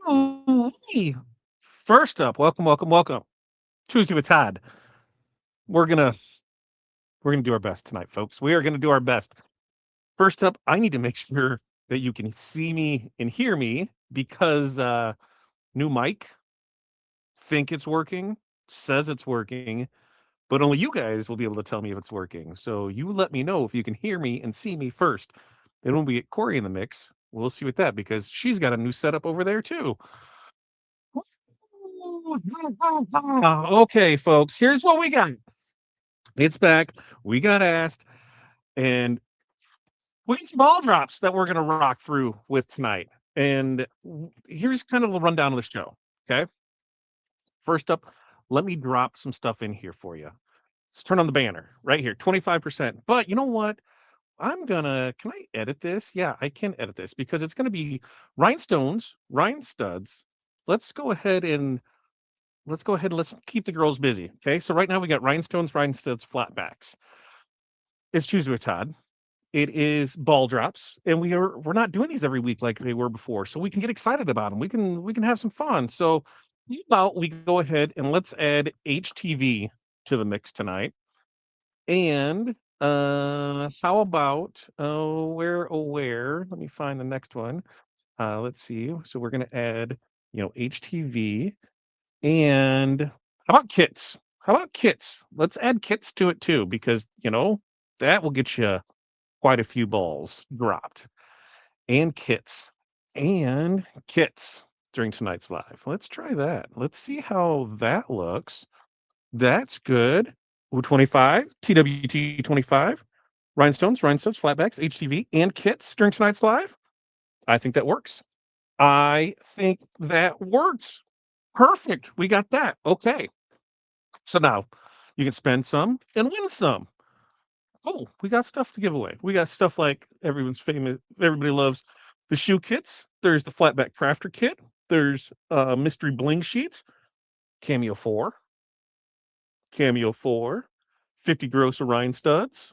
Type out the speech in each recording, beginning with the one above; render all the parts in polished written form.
Hey. First up, welcome. Tuesday with Todd. We're gonna we're gonna do our best tonight, folks. We are gonna do our best. First up, I need to make sure that you can see me and hear me because new mic, think it's working, says it's working, but only you guys will be able to tell me if it's working. So you let me know if you can hear me and see me first. Then when we get Corey in the mix, we'll see with that because she's got a new setup over there too. Okay, folks, here's what we got. It's back. We got asked, and we got some ball drops that we're going to rock through with tonight. And here's kind of the rundown of the show. Okay. First up, let me drop some stuff in here for you. Let's turn on the banner right here 25%. But you know what? Can I edit this? Yeah, I can edit this because it's going to be rhinestones, rhinestuds. Let's go ahead and let's keep the girls busy. Okay. So right now we got rhinestones, rhinestuds, flatbacks. It's Tuesday with Todd. It is ball drops, and we're not doing these every week like they were before, so we can get excited about them. We can have some fun. So, how about we go ahead and let's add HTV to the mix tonight. And how about where? Let me find the next one. Let's see. So we're gonna add HTV and how about kits? How about kits? Let's add kits to it too, because that will get you quite a few balls dropped and kits during tonight's live. Let's try that. Let's see how that looks. That's good. 25, TWT 25, rhinestones, flatbacks, HTV, and kits during tonight's live. I think that works. I think that works. Perfect. We got that. Okay. So now you can spend some and win some. Oh, we got stuff to give away. We got stuff like everybody loves the shoe kits. There's the flatback crafter kit. There's mystery bling sheets, Cameo 4, Cameo 4, 50 gross Orion studs,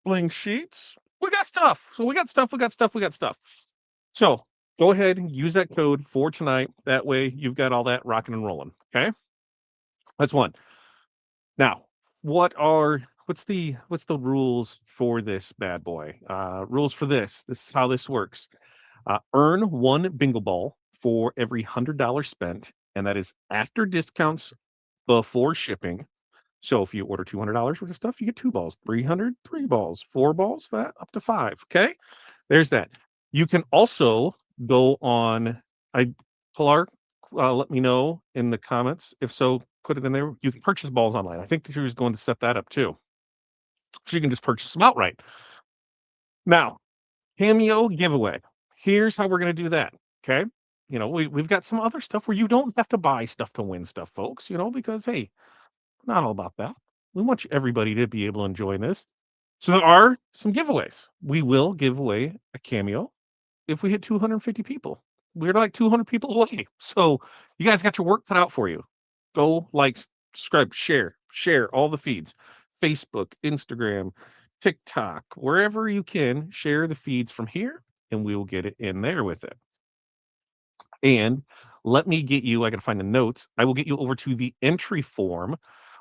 bling sheets. We got stuff. So we got stuff. So go ahead and use that code for tonight. That way you've got all that rocking and rolling. Okay. That's one. Now, what's the rules for this bad boy? Rules for this. This is how this works. Earn one bingo ball for every $100 spent, and that is after discounts before shipping. So if you order $200 worth of stuff, you get 2 balls, 300, 3 balls, 4 balls, that up to 5. Okay, there's that. You can also go on. I Clark, let me know in the comments if so. Put it in there. You can purchase balls online. I think she was going to set that up too. So you can just purchase them outright. Now, Cameo giveaway. Here's how we're going to do that. Okay. We've got some other stuff where you don't have to buy stuff to win stuff, folks, because, hey, not all about that. We want everybody to be able to enjoy this. So there are some giveaways. We will give away a Cameo if we hit 250 people. We're like 200 people away. So you guys got your work cut out for you. Go like, subscribe, share all the feeds. Facebook, Instagram, TikTok, wherever you can, share the feeds from here and we will get it in there with it. And let me get you, I got to find the notes. I will get you over to the entry form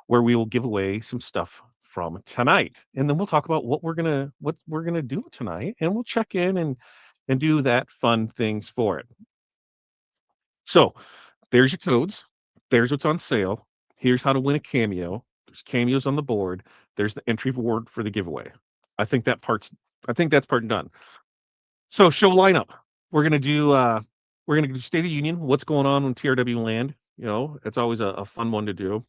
where we will give away some stuff from tonight. And then we'll talk about what we're going to do tonight and we'll check in and do that fun things for it. So, there's your codes. There's what's on sale. Here's how to win a cameo. There's cameos on the board. There's the entry board for the giveaway. I think that's part done. So show lineup. We're gonna do State of the Union, what's going on in TRW land. It's always a fun one to do.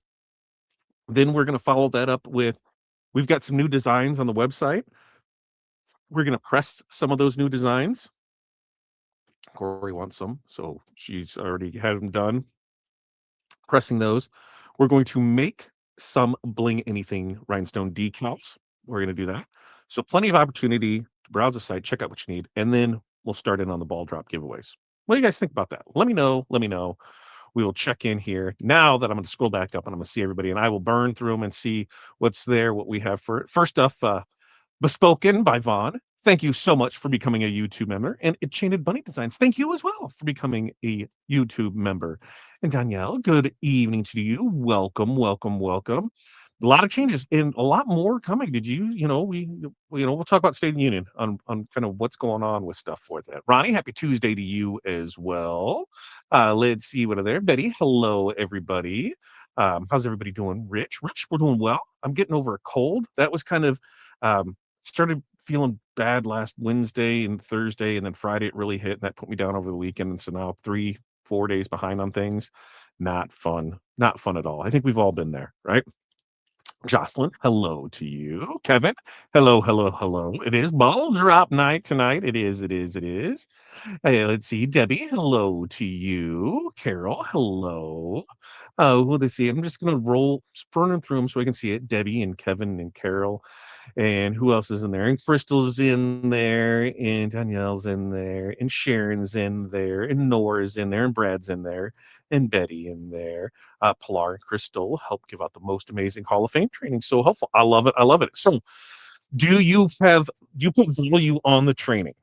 Then we're gonna follow that up with we've got some new designs on the website. We're gonna press some of those new designs. Corey wants some, so she's already had them done. Pressing those. We're going to make some bling anything rhinestone decals. We're going to do that. So plenty of opportunity to browse the site, check out what you need, and then we'll start in on the ball drop giveaways. What do you guys think about that? Let me know. Let me know. We will check in here now that I'm going to scroll back up and I'm going to see everybody, and I will burn through them and see what's there, what we have for first off. Bespoken by Vaughn. thank you so much for becoming a YouTube member. And Enchanted Bunny Designs, thank you as well for becoming a YouTube member. And Danielle, good evening to you. Welcome, welcome, welcome. A lot of changes and a lot more coming. Did you, we'll talk about State of the Union on kind of what's going on with stuff for that. Ronnie, happy Tuesday to you as well. Let's see what are there. Betty, hello, everybody. How's everybody doing? Rich, we're doing well. I'm getting over a cold. That was kind of started feeling bad last Wednesday and Thursday, and then Friday it really hit, and that put me down over the weekend. And so now 3-4 days behind on things. Not fun. Not fun at all. I think we've all been there, right? Jocelyn, hello to you. Kevin, hello, hello, hello. It is ball drop night tonight. It is. Hey, let's see. Debbie, hello to you. Carol, hello. Well, let's see. I'm just gonna roll, burning through them so I can see it. Debbie and Kevin and Carol, and who else is in there? And Crystal's in there, and Danielle's in there, and Sharon's in there, and Nora's in there, and Brad's in there, and Betty in there. Pilar and Crystal help give out the most amazing Hall of Fame training. So helpful. I love it. I love it. So, do you put value on the training?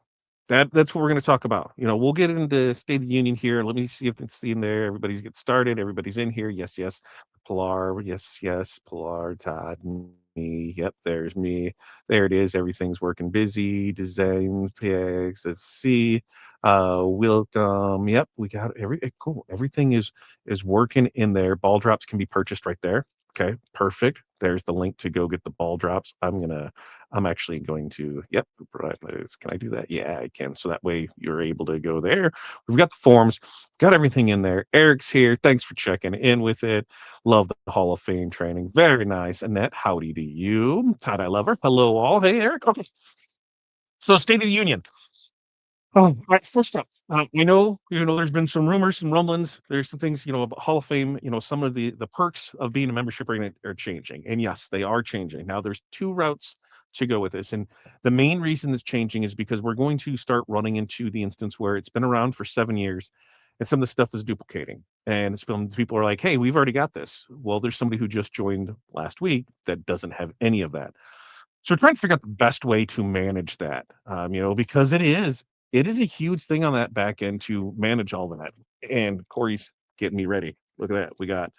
That's what we're going to talk about. We'll get into State of the Union here. Let me see if it's in there. Everybody's get started. Everybody's in here. Yes, yes. Pilar, yes, yes. Pilar, Todd, me. Yep, there's me. There it is. Everything's working busy. Designs, pigs. Let's see. Welcome. Yep, we got cool. Everything is working in there. Ball drops can be purchased right there. Okay, perfect. There's the link to go get the ball drops. I'm actually going to, yep, right. Can I do that? Yeah, I can. So that way you're able to go there. We've got the forms, got everything in there. Eric's here. Thanks for checking in with it. Love the Hall of Fame training. Very nice. Annette, howdy to you. Todd, I love her. Hello, all. Hey, Eric. Okay. So, State of the Union. Oh, all right. First up, I know there's been some rumors, some rumblings. There's some things about Hall of Fame. Some of the perks of being a membership are changing, and yes, they are changing. Now, there's two routes to go with this, and the main reason it's changing is because we're going to start running into the instance where it's been around for 7 years, and some of the stuff is duplicating, and people are like, "Hey, we've already got this." Well, there's somebody who just joined last week that doesn't have any of that. So we're trying to figure out the best way to manage that, because it is a huge thing on that back end to manage all that. And Corey's getting me ready. Look at that. We got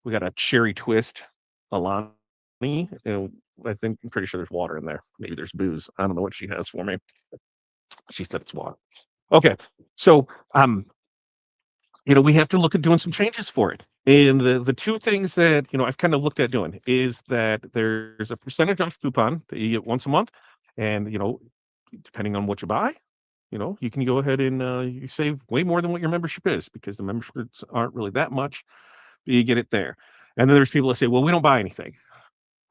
a cherry twist, Alani. And I'm pretty sure there's water in there. Maybe there's booze. I don't know what she has for me. She said it's water. Okay. So we have to look at doing some changes for it. And the two things that I've kind of looked at doing is that there's a percentage off coupon that you get once a month, and depending on what you buy, you can go ahead and you save way more than what your membership is because the memberships aren't really that much, but you get it there. And then there's people that say, "Well, we don't buy anything."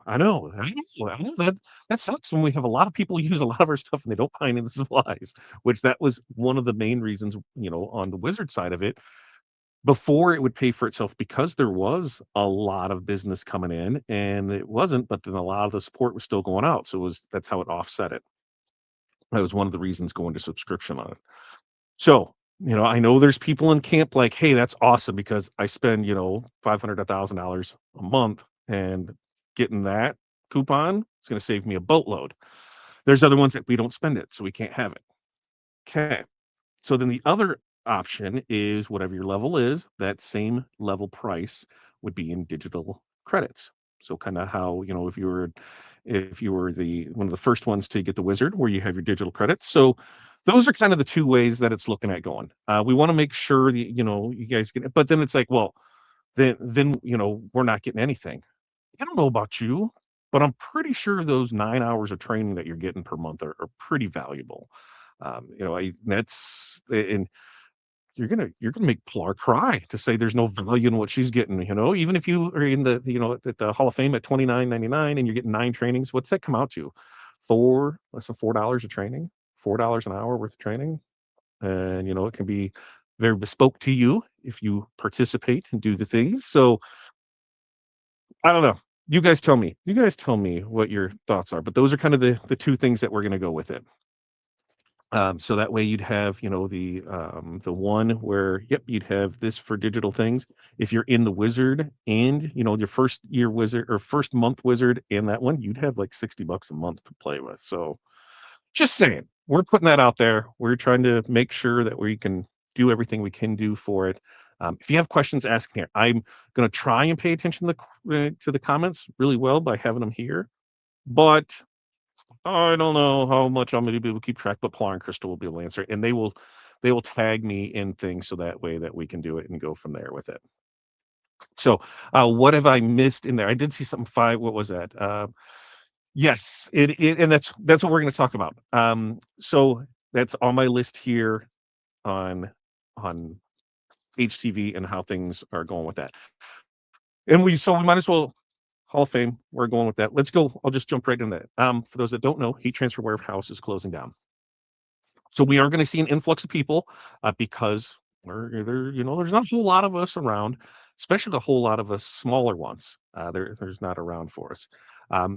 I know that sucks when we have a lot of people use a lot of our stuff and they don't buy any of the supplies, which that was one of the main reasons, on the Wizard side of it before it would pay for itself because there was a lot of business coming in and it wasn't, but then a lot of the support was still going out. So that's how it offset it. That was one of the reasons going to subscription on it. So, I know there's people in camp like, hey, that's awesome because I spend, $500, $1,000 a month and getting that coupon is going to save me a boatload. There's other ones that we don't spend it, so we can't have it. Okay. So then the other option is whatever your level is, that same level price would be in digital credits. So kind of how, if you were the one of the first ones to get the Wizard where you have your digital credits. So those are kind of the two ways that it's looking at going. We want to make sure that, you guys get it, but then it's like, well, then we're not getting anything. I don't know about you, but I'm pretty sure those 9 hours of training that you're getting per month are pretty valuable. That's and you're gonna make Pilar cry to say there's no value in what she's getting. Even if you are in at the Hall of Fame at $29.99 and you're getting 9 trainings, what's that come out to? Less than $4 a training, $4 an hour worth of training, and it can be very bespoke to you if you participate and do the things. So I don't know. You guys tell me. You guys tell me what your thoughts are. But those are kind of the two things that we're going to go with it. So that way you'd have, the one where, yep, you'd have this for digital things. If you're in the Wizard and, your first year Wizard or first month Wizard and that one, you'd have like $60 a month to play with. So Just saying, we're putting that out there. We're trying to make sure that we can do everything we can do for it. If you have questions, ask here. I'm going to try and pay attention to the comments really well by having them here, but I don't know how much I'm going to be able to keep track. But Paul and Crystal will be able to answer it, and they will tag me in things so that way that we can do it and go from there with it. So, what have I missed in there? I did see something five. What was that? Yes, and that's what we're going to talk about. So that's on my list here on on HTV and how things are going with that. And we might as well Hall of Fame. We're going with that. Let's go. I'll just jump right into that. For those that don't know, Heat Transfer Warehouse is closing down. So we are going to see an influx of people because there's not a whole lot of us around, especially a whole lot of us smaller ones. There's not around for us.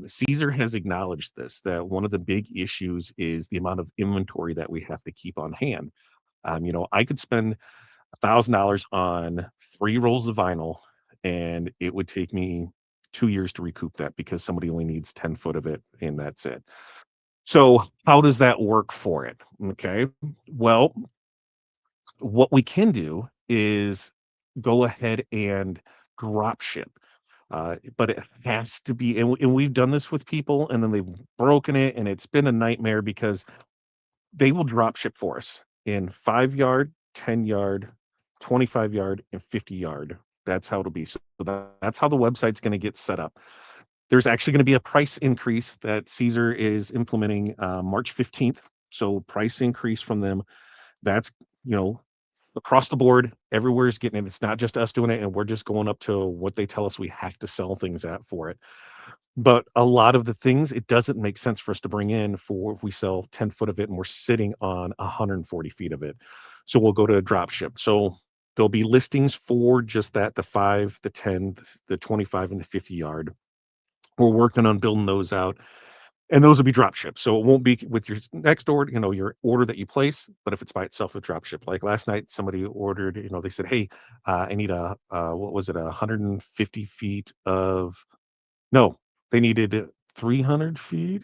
Caesar has acknowledged this that one of the big issues is the amount of inventory that we have to keep on hand. I could spend $1,000 on 3 rolls of vinyl, and it would take me 2 years to recoup that because somebody only needs 10 foot of it, and that's it. So how does that work for it? Okay. Well, what we can do is go ahead and drop ship. But it has to be, and we've done this with people, and then they've broken it, and it's been a nightmare because they will drop ship for us in 5 yard, 10 yard, 25 yard, and 50 yard. That's how it'll be. So that's how the website's going to get set up. There's actually going to be a price increase that Caesar is implementing March 15th. So price increase from them. That's, you know, across the board, everywhere's getting it. It's not just us doing it, and we're just going up to what they tell us we have to sell things at for it. But a lot of the things, it doesn't make sense for us to bring in for if we sell 10 foot of it and we're sitting on 140 feet of it. So we'll go to a drop ship. So there'll be listings for just that, the 5, the 10, the 25, and the 50 yard. We're working on building those out, and those will be drop shipped. So it won't be with your next order, your order that you place, but if it's by itself, a drop ship. Like last night, somebody ordered, they said, "Hey, I need what was it, 150 feet of." No, they needed 300 feet.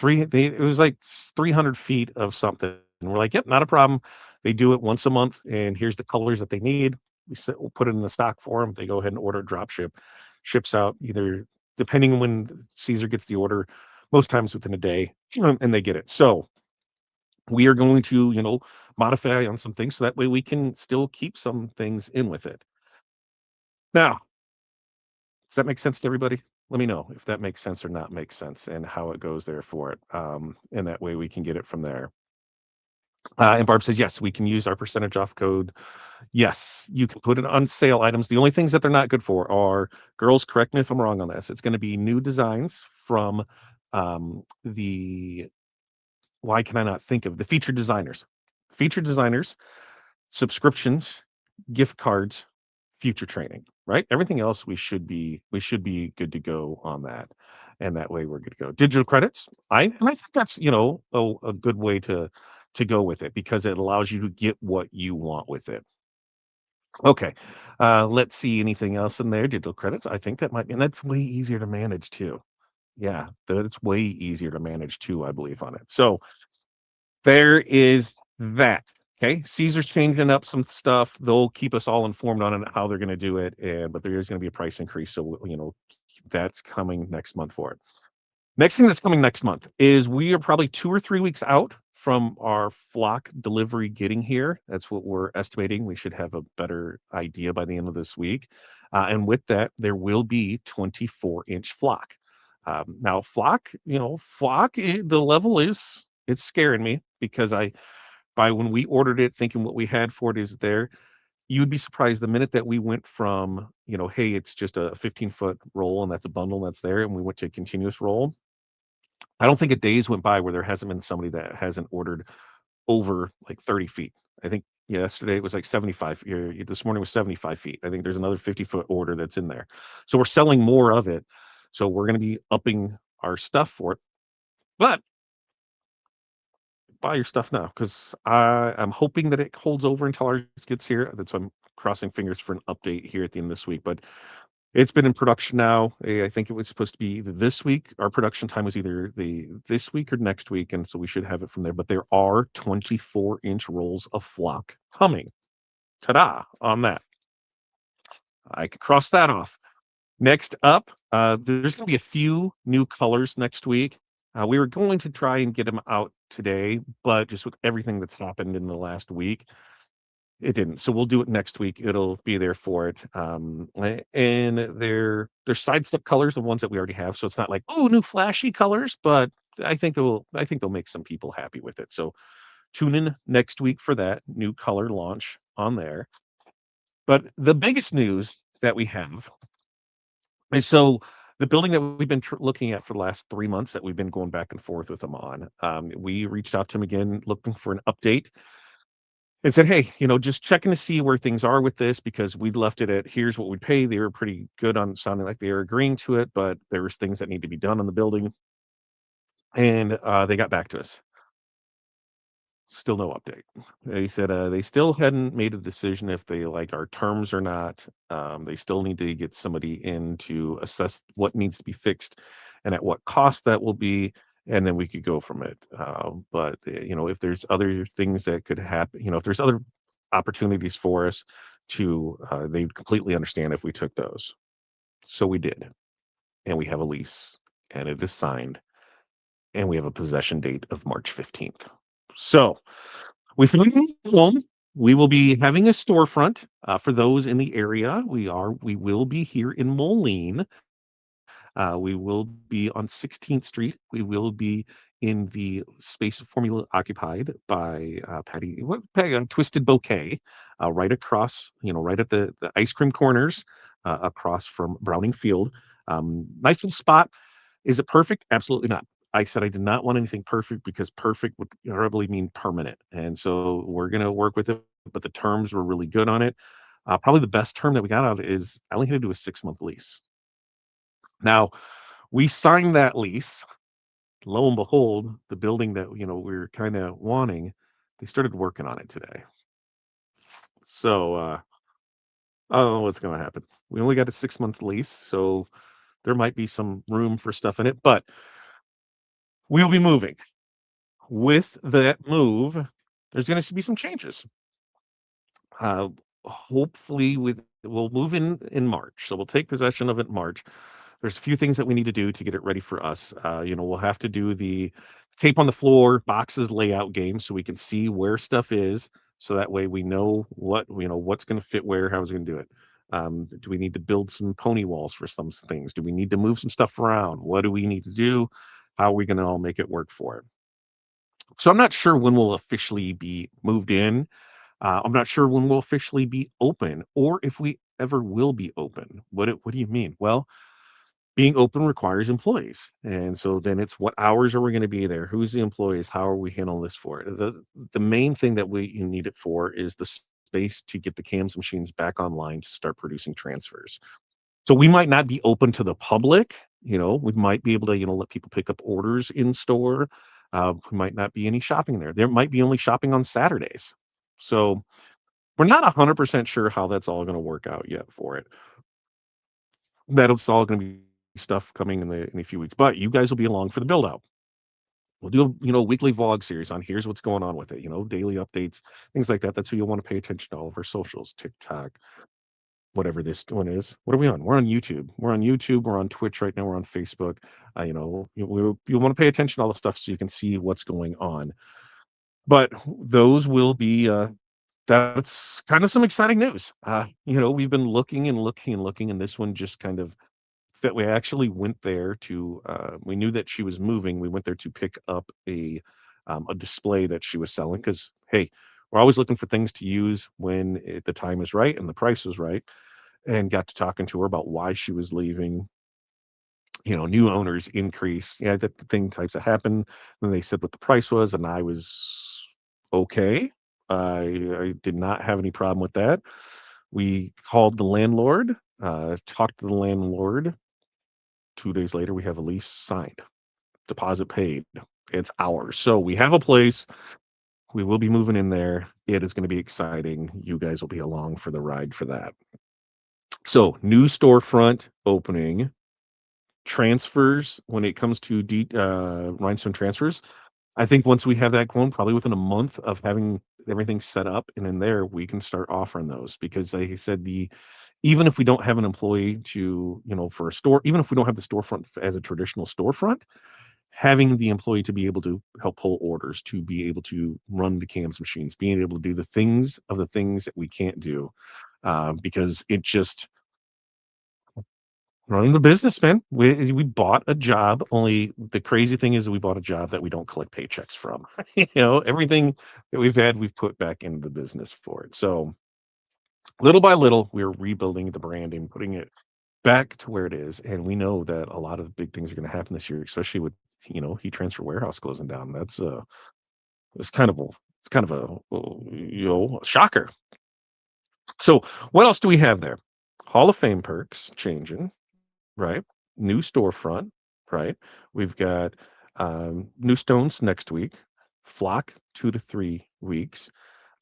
It was like 300 feet of something. And we're like, "Yep, not a problem." They do it once a month, and here's the colors that they need. We'll put it in the stock for them. They go ahead and order drop ship, ships out either depending on when Caesar gets the order, most times within a day, and they get it. So we are going to, modify on some things so that way we can still keep some things in with it. Now, does that make sense to everybody? Let me know if that makes sense or not makes sense and how it goes there for it. And that way we can get it from there. And Barb says, yes, we can use our percentage off code. Yes, you can put it on sale items. The only things that they're not good for are, girls, correct me if I'm wrong on this. It's going to be new designs from the, why can I not think of the featured designers, subscriptions, gift cards, future training, right? Everything else we should be good to go on that. And that way we're good to go. Digital credits. I think that's, a good way to go with it because it allows you to get what you want with it. Okay. Let's see anything else in there. Digital credits. I think that might be, and that's way easier to manage too. Yeah, that's way easier to manage too, I believe on it. So there is that. Okay. Caesar's changing up some stuff. They'll keep us all informed on it, how they're going to do it. And but there is going to be a price increase. So that's coming next month for it. Next thing that's coming next month is we are probably 2 or 3 weeks out from our flock delivery getting here. That's what we're estimating. We should have a better idea by the end of this week. And with that, there will be 24-inch flock. Now, flock, the level it's scaring me because by when we ordered it, thinking what we had for it is there, you'd be surprised the minute that we went from, hey, it's just a 15-foot roll and that's a bundle that's there, and we went to a continuous roll. I don't think a days went by where there hasn't been somebody that hasn't ordered over like 30 feet. I think yesterday it was like 75. This morning was 75 feet. I think there's another 50-foot order that's in there. So we're selling more of it. So we're going to be upping our stuff for it. But buy your stuff now because I'm hoping that it holds over until ours gets here. That's why I'm crossing fingers for an update here at the end of this week. But It's been in production now. I think it was supposed to be either this week. Our production time was either this week or next week, and so we should have it from there. But there are 24-inch rolls of flock coming. Ta-da on that. I could cross that off. Next up, there's going to be a few new colors next week. We were going to try and get them out today, but just with everything that's happened in the last week, it didn't. So we'll do it next week. It'll be there for it. And they're sidestep colors, the ones that we already have. So it's not like, oh, new flashy colors, but I think they'll make some people happy with it. So tune in next week for that new color launch on there. But the biggest news that we have is so the building that we've been looking at for the last 3 months that we've been going back and forth with them on. We reached out to them again, looking for an update and said, "Hey, just checking to see where things are with this because we'd left it at here's what we'd pay." They were pretty good on sounding like they were agreeing to it, but there was things that need to be done on the building, and they got back to us. Still no update. They said they still hadn't made a decision if they like our terms or not. They still need to get somebody in to assess what needs to be fixed and at what cost that will be, and then we could go from it. But if there's other things that could happen, if there's other opportunities for us to, they'd completely understand if we took those. So we did, and we have a lease, and it is signed, and we have a possession date of March 15th. So we found a home. We will be having a storefront for those in the area. We will be here in Moline. We will be on 16th Street. We will be in the space formerly occupied by Patty Twisted Bouquet, right across, right at the ice cream corners, across from Browning Field. Nice little spot. Is it perfect? Absolutely not. I said I did not want anything perfect because perfect would probably mean permanent. And so we're going to work with it, but the terms were really good on it. Probably the best term that we got out of it is I only had to do a 6-month lease. Now, we signed that lease. Lo and behold, the building that we were kind of wanting, they started working on it today. So I don't know what's going to happen. We only got a 6-month lease, so there might be some room for stuff in it, but we'll be moving. With that move, there's going to be some changes. Hopefully, we'll move in March, so we'll take possession of it in March. There's a few things that we need to do to get it ready for us. We'll have to do the tape on the floor, boxes layout game, so we can see where stuff is, so that way we know what's going to fit where, how it's going to do it. Do we need to build some pony walls for some things? Do we need to move some stuff around? What do we need to do? How are we going to all make it work for it? So I'm not sure when we'll officially be moved in. I'm not sure when we'll officially be open or if we ever will be open. What do you mean? Well, being open requires employees. And so then it's what hours are we going to be there? Who's the employees? How are we handling this for it? The main thing that we need it for is the space to get the CAMS machines back online to start producing transfers. So we might not be open to the public. We might be able to, let people pick up orders in store. We might not be any shopping there. There might be only shopping on Saturdays. So we're not 100% sure how that's all going to work out yet for it. That's all going to be stuff coming in a few weeks. But you guys will be along for the build out. We'll do a weekly vlog series on here's what's going on with it. Daily updates, things like that. That's who you'll want to pay attention to. All of our socials, TikTok, whatever this one is. What are we on? We're on YouTube. We're on YouTube. We're on Twitch right now. We're on Facebook. You want to pay attention to all the stuff so you can see what's going on. But those will be that's kind of some exciting news. We've been looking and looking and looking, and this one just kind of fit. We actually went there to we knew that she was moving. We went there to pick up a display that she was selling because hey, we're always looking for things to use when the time is right and the price is right. And got to talking to her about why she was leaving. New owners increase. Yeah, that thing types of happened. Then they said what the price was, and I was okay. I did not have any problem with that. We called the landlord, talked to the landlord. 2 days later, we have a lease signed, deposit paid. It's ours. So we have a place. We will be moving in there. It is going to be exciting. You guys will be along for the ride for that. So new storefront opening, transfers when it comes to rhinestone transfers. I think once we have that going, probably within a month of having everything set up and in there, we can start offering those because like I said, even if we don't have an employee to, for a store, even if we don't have the storefront as a traditional storefront, having the employee to be able to help pull orders, to be able to run the cams machines, being able to do the things that we can't do, because it just running the business, man. We bought a job. Only the crazy thing is we bought a job that we don't collect paychecks from. Everything that we've had, we've put back into the business for it. So little by little, we're rebuilding the branding, putting it back to where it is. And we know that a lot of big things are going to happen this year, especially with heat transfer warehouse closing down. It's kind of a a shocker. So what else do we have there? Hall of Fame perks changing, right? New storefront, right? We've got new stones next week, flock 2 to 3 weeks.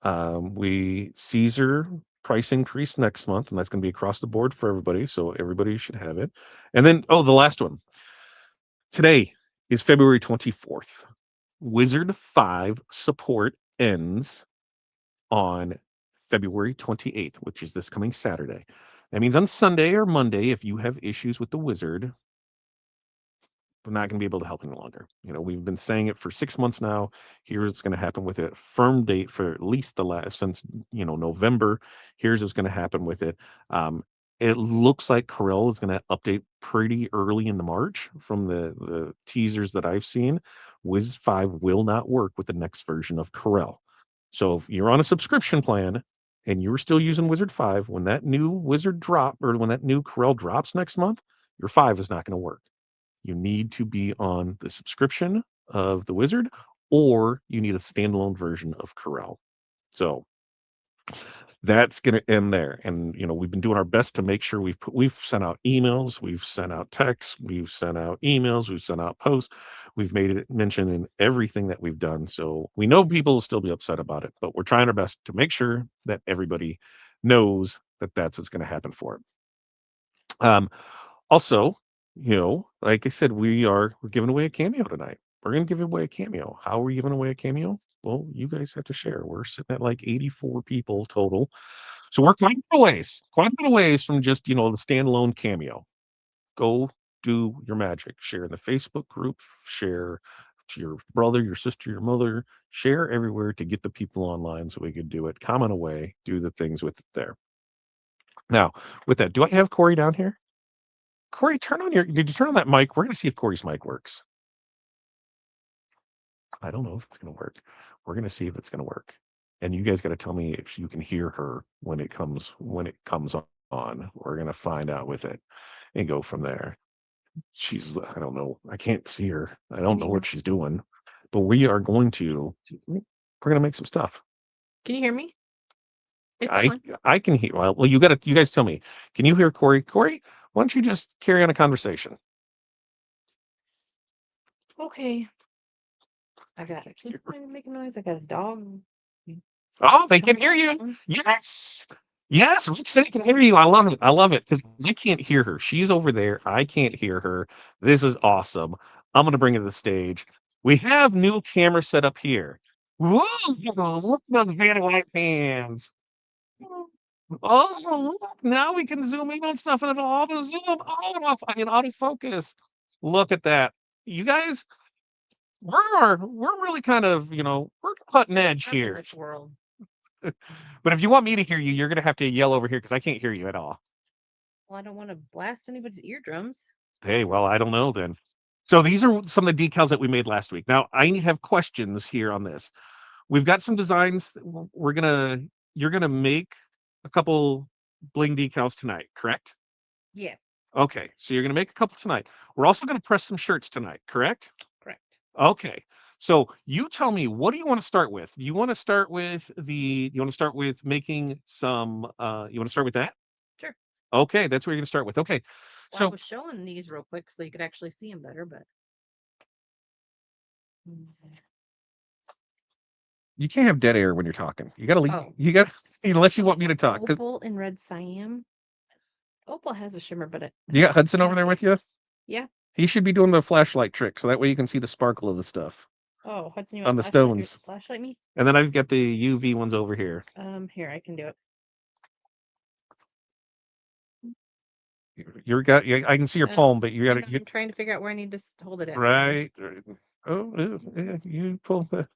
We Caesar price increase next month, and that's going to be across the board for everybody. So everybody should have it. And then, the last one. Today is February 24th. Wizard 5 support ends on February 28th, which is this coming Saturday. That means on Sunday or Monday, if you have issues with the Wizard, we're not going to be able to help any longer. We've been saying it for 6 months now. Here's what's going to happen with it. Firm date for at least the last since November. Here's what's going to happen with it. It looks like Corel is going to update pretty early in the March from the teasers that I've seen. Wiz 5 will not work with the next version of Corel. So if you're on a subscription plan and you're still using Wizard 5, when that new Wizard drop or when that new Corel drops next month, your 5 is not going to work. You need to be on the subscription of the Wizard, or you need a standalone version of Corel. So that's going to end there. And we've been doing our best to make sure we've sent out emails, we've sent out texts, we've sent out emails, we've sent out posts, we've made it mention in everything that we've done. So we know people will still be upset about it, but we're trying our best to make sure that everybody knows that that's what's going to happen for it. Also, like I said, we're giving away a cameo tonight. We're going to give away a cameo. How are we giving away a cameo? Well, you guys have to share. We're sitting at like 84 people total. So we're quite a bit of ways from just, the standalone cameo. Go do your magic. Share in the Facebook group, share to your brother, your sister, your mother, share everywhere to get the people online so we could do it. Comment away, do the things with it there. Now, with that, do I have Corey down here? Corey, did you turn on that mic? We're going to see if Corey's mic works. I don't know if it's going to work. We're going to see if it's going to work. And you guys got to tell me if you can hear her when it comes on. We're going to find out with it and go from there. I don't know. I can't see her. I don't know what she's doing, but we're going to make some stuff. Can you hear me? I can hear. Well, you guys tell me. Can you hear Corey? Corey, why don't you just carry on a conversation? Okay. I got it. Keep making noise. I got a dog. Oh, they can hear you. Yes. Yes, Rick City can hear you. I love it. I love it because I can't hear her. She's over there. I can't hear her. This is awesome. I'm going to bring her to the stage. We have new camera set up here. Woo! Look at those very white hands. Oh, look, now we can zoom in on stuff and it'll auto zoom, autofocus. Look at that. You guys, we're really kind of, we're cutting edge here. This world. But if you want me to hear you, you're going to have to yell over here because I can't hear you at all. Well, I don't want to blast anybody's eardrums. Hey, well, I don't know then. So these are some of the decals that we made last week. Now, I have questions here on this. We've got some designs. You're going to make a couple bling decals tonight, correct? Yeah. Okay, so you're going to make a couple tonight. We're also going to press some shirts tonight, correct? Correct. Okay. So you tell me, what do you want to start with? You want to start with making some you want to start with that? Sure. Okay, that's where you're going to start with. Okay. Well, so I was showing these real quick so you could actually see them better, but you can't have dead air when you're talking. You got to leave. You got unless you want me to talk. Opal and red cyan. Opal has a shimmer, but You got Hudson over there see. with you? Yeah. He should be doing the flashlight trick, so that way you can see the sparkle of the stuff Oh, Hudson, you on want the flashlight? stones. Flashlight me? And then I've got the UV ones over here. Here, I can do it. I can see your palm, but you got to I'm trying to figure out where I need to hold it at. right. Oh, yeah, you pull the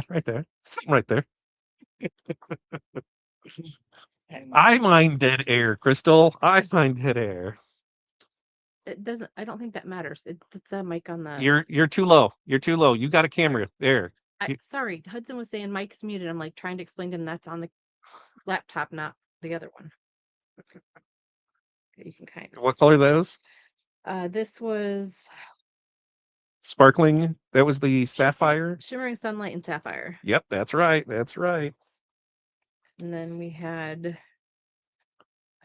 right there, right there. I mind dead air, Crystal. I mind dead air. It doesn't. I don't think that matters. It's the mic on the. You're too low. You're too low. You got a camera there. Sorry, Hudson was saying Mike's muted. I'm like trying to explain to him that's on the laptop, not the other one. You can kind of. What color are those? This was Sparkling. That was the sapphire. Shimmering Sunlight and Sapphire. Yep, that's right. That's right. And then we had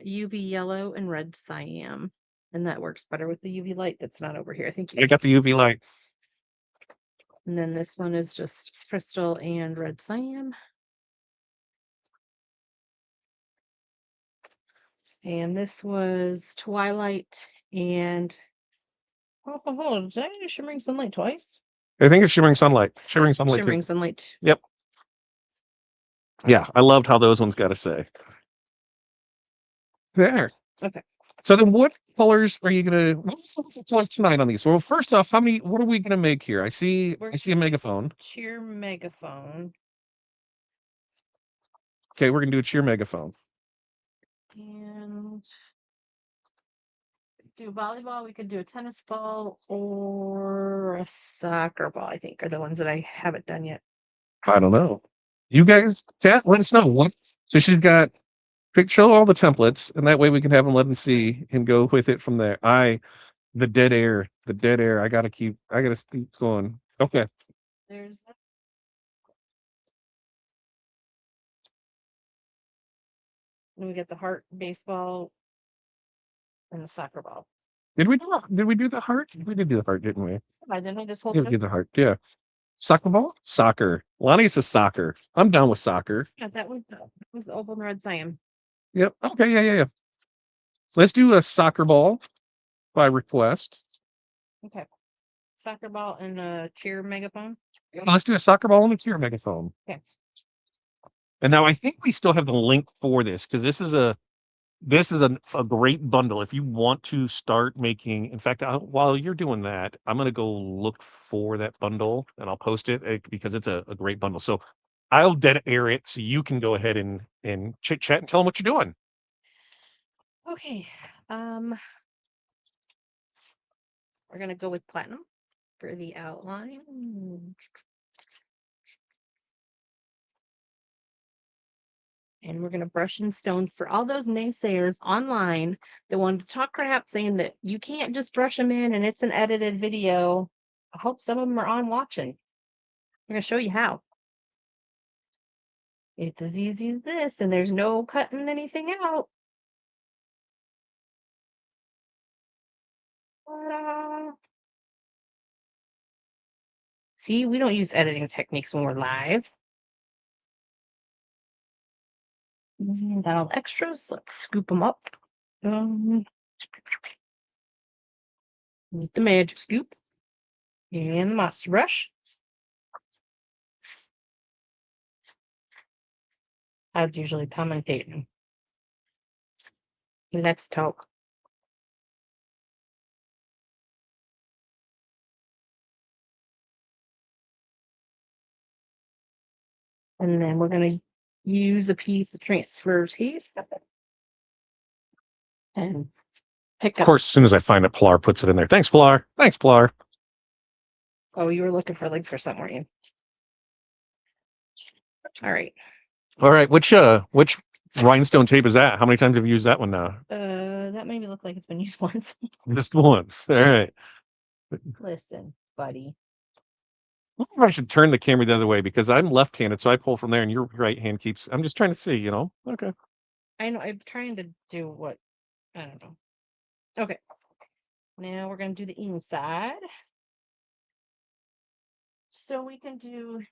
UV Yellow and Red Cyan. And that works better with the UV light that's not over here. I think I got the UV light. And then this one is just Crystal and Red Cyan. And this was Twilight and did I do Shimmering Sunlight twice? I think it's Shimmering Sunlight. Shimmering Sunlight. Shimmering Sunlight. Yep. Yeah, I loved how those ones got to say. There. Okay. So then what colors are you gonna what's the colors tonight on these? Well, first off, what are we gonna make here? I see a megaphone. Cheer megaphone. Okay, we're gonna do a cheer megaphone. And do volleyball. We could do a tennis ball or a soccer ball, I think, are the ones that I haven't done yet. I don't know. You guys, chat, let us know what. So she's got show all the templates, and that way we can have them let them see and go with it from there. The dead air. I gotta keep going. Okay. There's that. And we get the heart baseball and the soccer ball. Did we do the heart? We did do the heart, didn't we? Why didn't I just hold Yeah, it? we did the heart. Yeah. Soccer ball? Soccer. Lonnie says soccer. I'm down with soccer. Yeah, that was the Opal and Red Cyan. Yep. Okay. Yeah. Let's do a soccer ball by request. Okay. Soccer ball and a cheer megaphone. Let's do a soccer ball and a cheer megaphone. Okay. And now I think we still have the link for this because this is a great bundle. If you want to start making, in fact, while you're doing that, I'm going to go look for that bundle and I'll post it because it's a great bundle. So I'll dead air it so you can go ahead and chit chat and tell them what you're doing. Okay. We're going to go with platinum for the outline. And we're going to brush in stones for all those naysayers online that wanted to talk crap saying that you can't just brush them in and it's an edited video. I hope some of them are on watching. I'm going to show you how. It's as easy as this, and there's no cutting anything out. Ta-da. See, we don't use editing techniques when we're live. And got all the extras. Let's scoop them up. With the magic scoop and the monster brush. I'd usually commentate. Let's talk. And then we're going to use a piece of transfer tape and pick up. Of course, as soon as I find it, Pilar puts it in there. Thanks, Pilar. Oh, you were looking for links for something, were you? All right. Which rhinestone tape is that? How many times have you used that one now? That made me look like it's been used once. Just once. All right. Listen, buddy. I wonder if I should turn the camera the other way because I'm left-handed, so I pull from there, and your right hand keeps. I'm just trying to see, Okay. I know. I'm trying to do what I don't know. Okay. Now we're going to do the inside. So we can do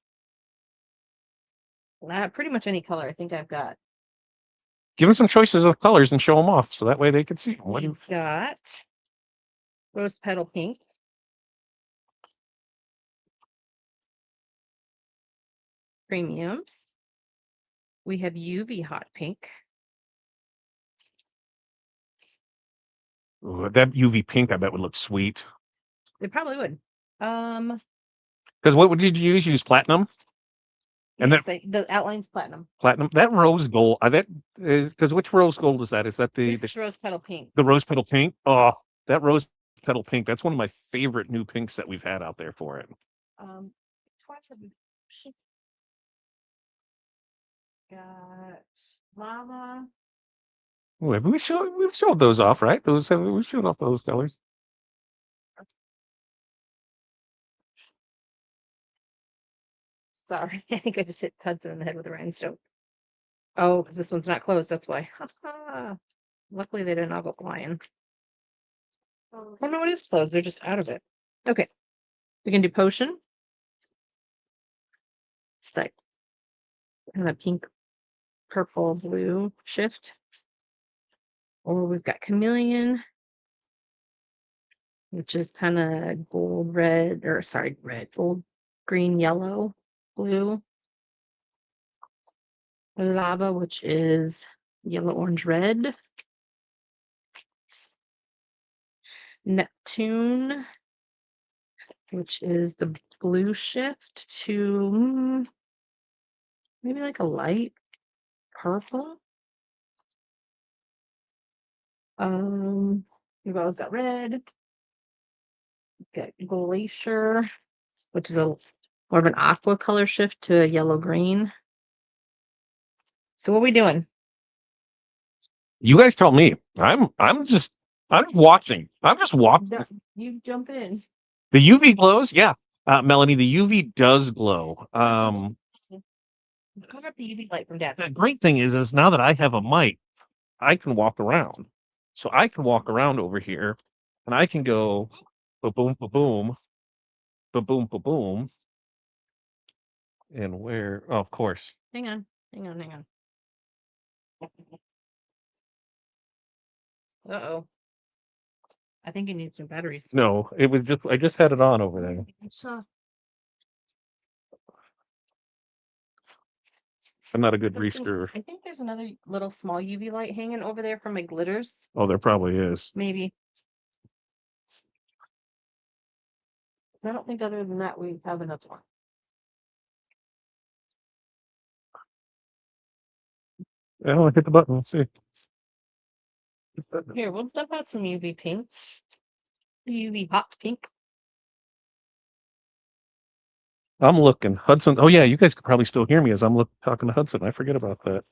pretty much any color. I think I've got Give them some choices of colors and show them off so that way they can see. What We've got rose petal pink, premiums. We have UV hot pink. Ooh, that UV pink, I bet would look sweet. They probably would. Because what did you use? You use platinum? And yes, the outline's platinum. platinum, that rose gold, that is because which rose gold is that? Is that This is rose petal pink. the rose petal pink? Oh, that rose petal pink. That's one of my favorite new pinks that we've had out there for it. Got lava. Ooh, we've showed those off, right? We've showed off those colors. Sorry, I think I just hit Hudson in the head with a rhinestone. Oh, because this one's not closed, that's why. Luckily, they didn't all go flying. Oh no, it is closed. They're just out of it. Okay, we can do potion. It's like kind of pink, purple, blue shift. Or we've got chameleon, which is kind of gold, red, or sorry, red, gold, green, yellow, blue. Lava, which is yellow, orange, red. Neptune, which is the blue shift to maybe like a light purple. We've always got red. We've got glacier, which is a more of an aqua color shift to a yellow green. So what are we doing? You guys tell me. I'm just watching. I'm just watching. You jump in. The UV glows, yeah. Melanie, the UV does glow. Cover up the UV light from Dad. The great thing is now that I have a mic, I can walk around. So I can walk around over here and I can go ba-boom, ba-boom, ba-boom, ba-boom. And where, oh, of course. Hang on. Uh-oh. I think it needs some batteries. No, it was just, I just had it on over there. I'm not a good greaser. I think there's another little small UV light hanging over there from my glitters. Oh, there probably is. Maybe. I don't think other than that we have another one. I'll hit the button. Let's see. Here, we'll dump out some UV pinks. UV hot pink. I'm looking. Hudson. Oh, yeah, you guys could probably still hear me as I'm talking to Hudson. I forget about that.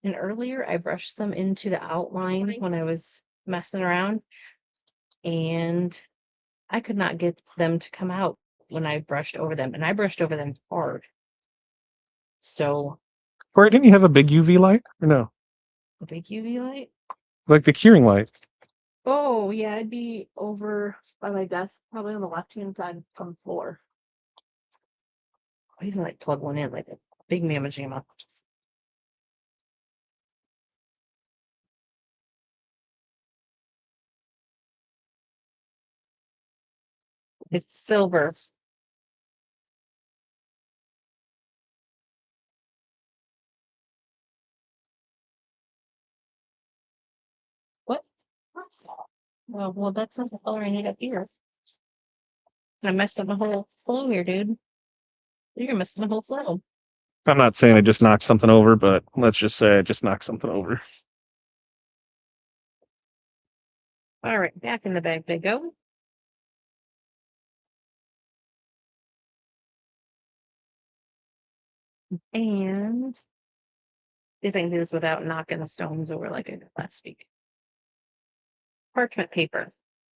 And earlier I brushed them into the outline when I was messing around, and I could not get them to come out when I brushed over them, and I brushed over them hard. So Corey, didn't you have a big UV light or no? a big UV light? Like the curing light. Oh yeah, it'd be over by my desk, probably on the left-hand side from the floor. I even like plug one in like a big mamma jamma. It's silver. What? Well, that's not the color I need up here. I messed up my whole flow here, dude. You're gonna mess up my whole flow. I'm not saying I just knocked something over, but let's just say I just knocked something over. All right, back in the bag they go. And see if I can do this without knocking the stones over like I did last week. Parchment paper.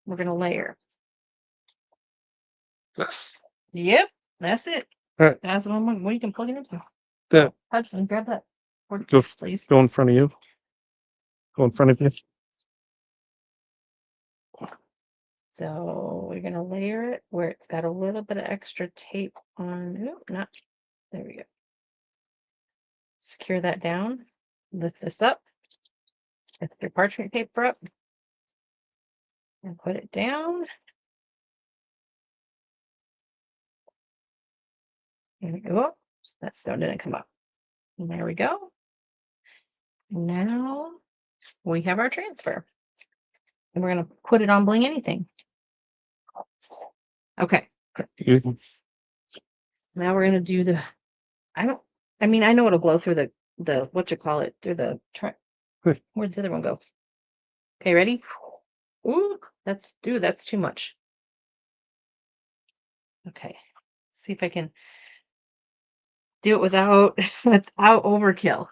We're gonna layer. This. Yep. That's it. All right. That's what you can plug it into. That Hudson, grab that. go, Please. go in front of you. Go in front of you. So we're going to layer it where it's got a little bit of extra tape on. Nope, not. There we go. Secure that down. Lift this up. Lift your parchment paper up. And put it down. There we go. That stone didn't come up. And there we go. Now we have our transfer. And we're going to put it on Bling Anything. Okay. Now we're going to do the, I know it'll glow through the what you call it, through the, where'd the other one go? Okay, ready? Ooh, that's too much. Okay. See if I can do it without overkill.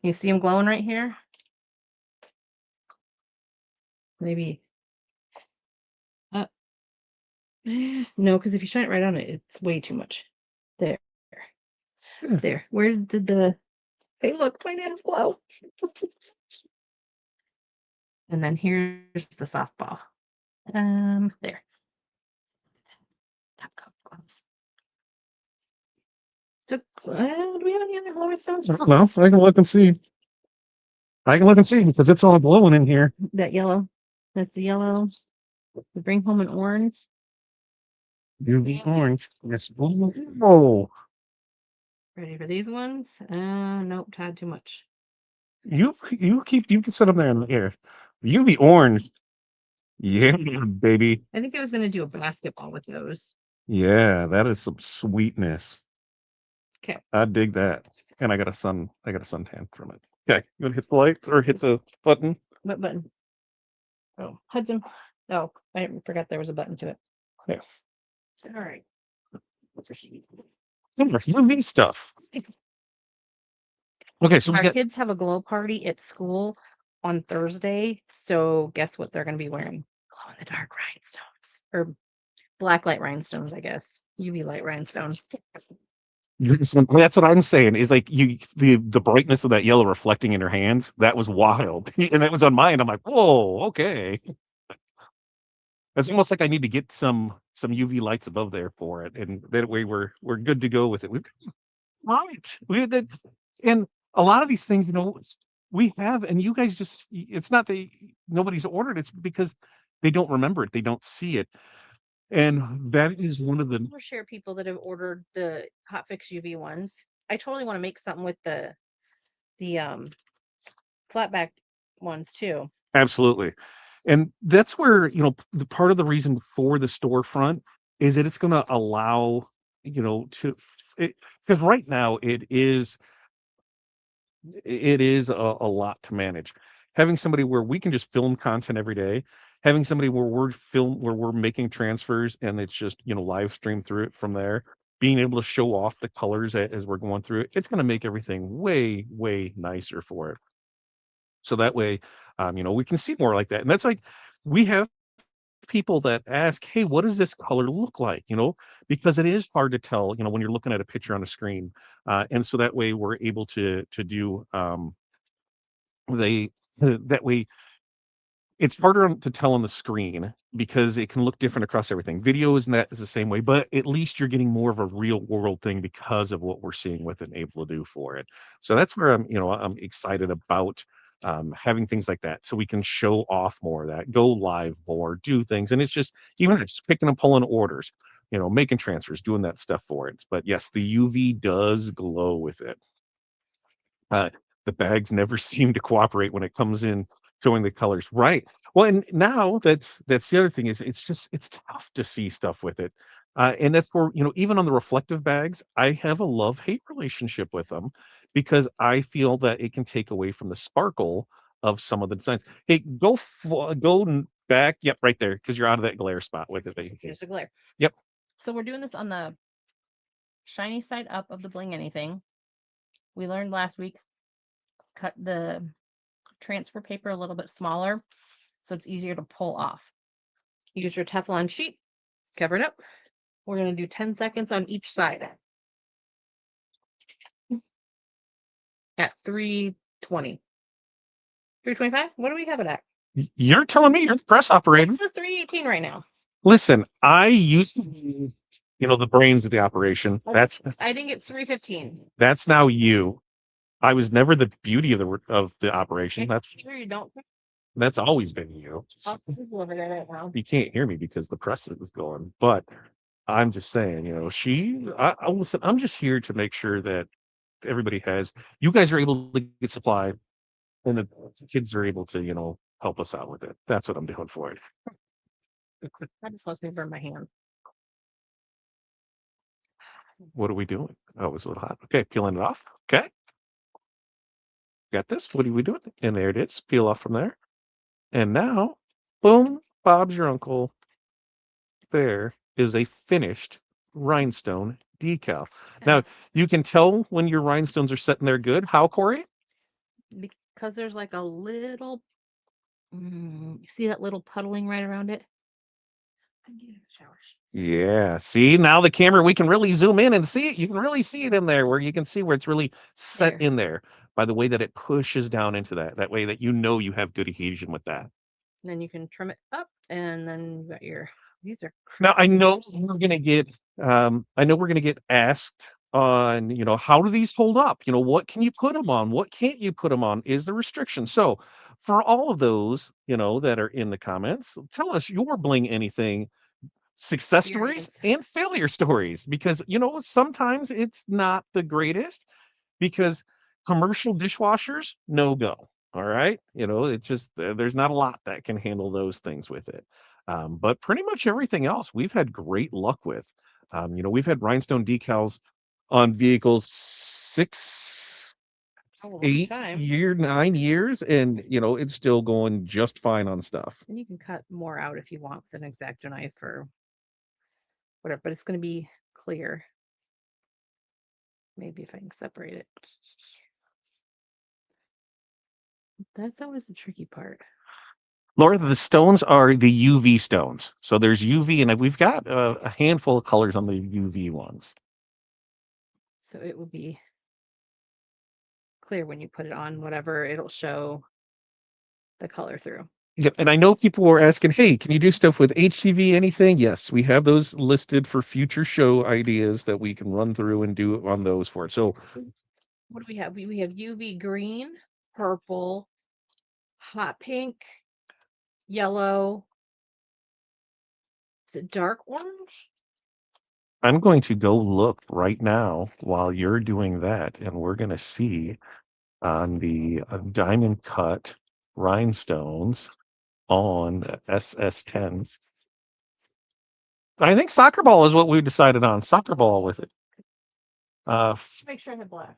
You see them glowing right here? Maybe. No, because if you shine it right on it, it's way too much. There. There. Where did hey, look, my nails glow. And then here's the softball. There. Top coat gloves. So, do we have any other glow stones? No, I can look and see. Because it's all glowing in here. That yellow. That's the yellow. We bring home an orange. UV orange. Yes. Oh. Ready for these ones? Nope, Todd, too much. You can sit them there in the air. UV orange. Yeah, baby. I think I was gonna do a basketball with those. Yeah, that is some sweetness. Okay. I dig that. And I got a suntan from it. Okay, you wanna hit the lights or hit the button? What button? Oh, Hudson. Oh, I forgot there was a button to it. Yeah. All right. UV stuff. Okay, so our kids have a glow party at school on Thursday. So guess what they're gonna be wearing? Glow in the dark rhinestones. Or black light rhinestones, I guess. UV light rhinestones. That's what I'm saying. Is like the brightness of that yellow reflecting in her hands. That was wild, and that was on mine. I'm like, whoa, okay. It's almost like I need to get some UV lights above there for it, and that way we're good to go with it. We've right. We did, and a lot of these things, we have, and you guys just. It's not that nobody's ordered. It's because they don't remember it. They don't see it. And that is one of the We'll share people that have ordered the Hot Fix UV ones. I totally want to make something with the flatback ones too. absolutely. And that's where, the part of the reason for the storefront is that it's going to allow, to, because right now it is a lot to manage. Having somebody where we can just film content every day, having somebody where we're making transfers and it's just, live stream through it from there, being able to show off the colors as we're going through it, it's going to make everything way, way nicer for it. So that way, we can see more like that. And that's like, we have people that ask, hey, what does this color look like? Because it is hard to tell, when you're looking at a picture on a screen. And so that way we're able to do, they, that way it's harder to tell on the screen because it can look different across everything. Video is the same way, but at least you're getting more of a real world thing because of what we're seeing with it and able to do for it. So that's where I'm excited about having things like that, so we can show off more of that, go live more, do things, and it's just even just picking and pulling orders, making transfers, doing that stuff for it. But yes, the UV does glow with it. Uh, the bags never seem to cooperate when it comes in showing the colors. Right. Well, and now that's the other thing is it's tough to see stuff with it. And that's where, even on the reflective bags, I have a love-hate relationship with them because I feel that it can take away from the sparkle of some of the designs. Hey, back. Yep, right there, because you're out of that glare spot with it. Here's the glare. Yep. So we're doing this on the shiny side up of the Bling Anything. We learned last week, cut the transfer paper a little bit smaller so it's easier to pull off. Use your Teflon sheet, cover it up, We're going to do 10 seconds on each side. At 3:20. 3:25? What do we have it at? You're telling me, you're the press operator. This is 3:18 right now. Listen, I used to be, the brains of the operation. I think it's 3:15. That's now you. I was never the beauty of the operation. Sure you don't. That's always been you. Over there right now. You can't hear me because the press is going, but I'm just saying, listen, I'm just here to make sure that everybody you guys are able to get supply, and the kids are able to, help us out with it. That's what I'm doing for it. I just supposed to burn my hand. What are we doing? Oh, it's a little hot. Okay, peeling it off. Okay. Got this. What are we doing? And there it is. Peel off from there. And now, boom, Bob's your uncle. There is a finished rhinestone decal. Now, you can tell when your rhinestones are sitting there good. How, Corey? Because there's like a little, you see that little puddling right around it? I'm getting a shower. Yeah. See, now the camera, we can really zoom in and see it. You can really see it in there where you can see where it's really set in there by the way that it pushes down into that way that you have good adhesion with that. And then you can trim it up, and then you got these are now I know we're gonna get asked on, how do these hold up? What can you put them on? What can't you put them on? Is the restriction. So for all of those, that are in the comments, tell us your bling anything success stories and failure stories, because sometimes it's not the greatest, because commercial dishwashers, no go. All right, it's just there's not a lot that can handle those things with it, but pretty much everything else we've had great luck with. We've had rhinestone decals on vehicles 6, 8 9 years, and it's still going just fine on stuff. And you can cut more out if you want with an X-Acto knife or whatever, but it's going to be clear. Maybe if I can separate it. That's always the tricky part. Laura, the stones are the UV stones. So there's UV, and we've got a handful of colors on the UV ones. So it will be clear when you put it on whatever, it'll show the color through. Yeah, and I know people were asking, hey, can you do stuff with HTV, anything? Yes, we have those listed for future show ideas that we can run through and do on those for it. So what do we have? We have UV green, purple, hot pink, yellow. Is it dark orange? I'm going to go look right now while you're doing that, and we're going to see on the diamond cut rhinestones on SS10. I think soccer ball is what we decided on. Soccer ball with it. Make sure I have black.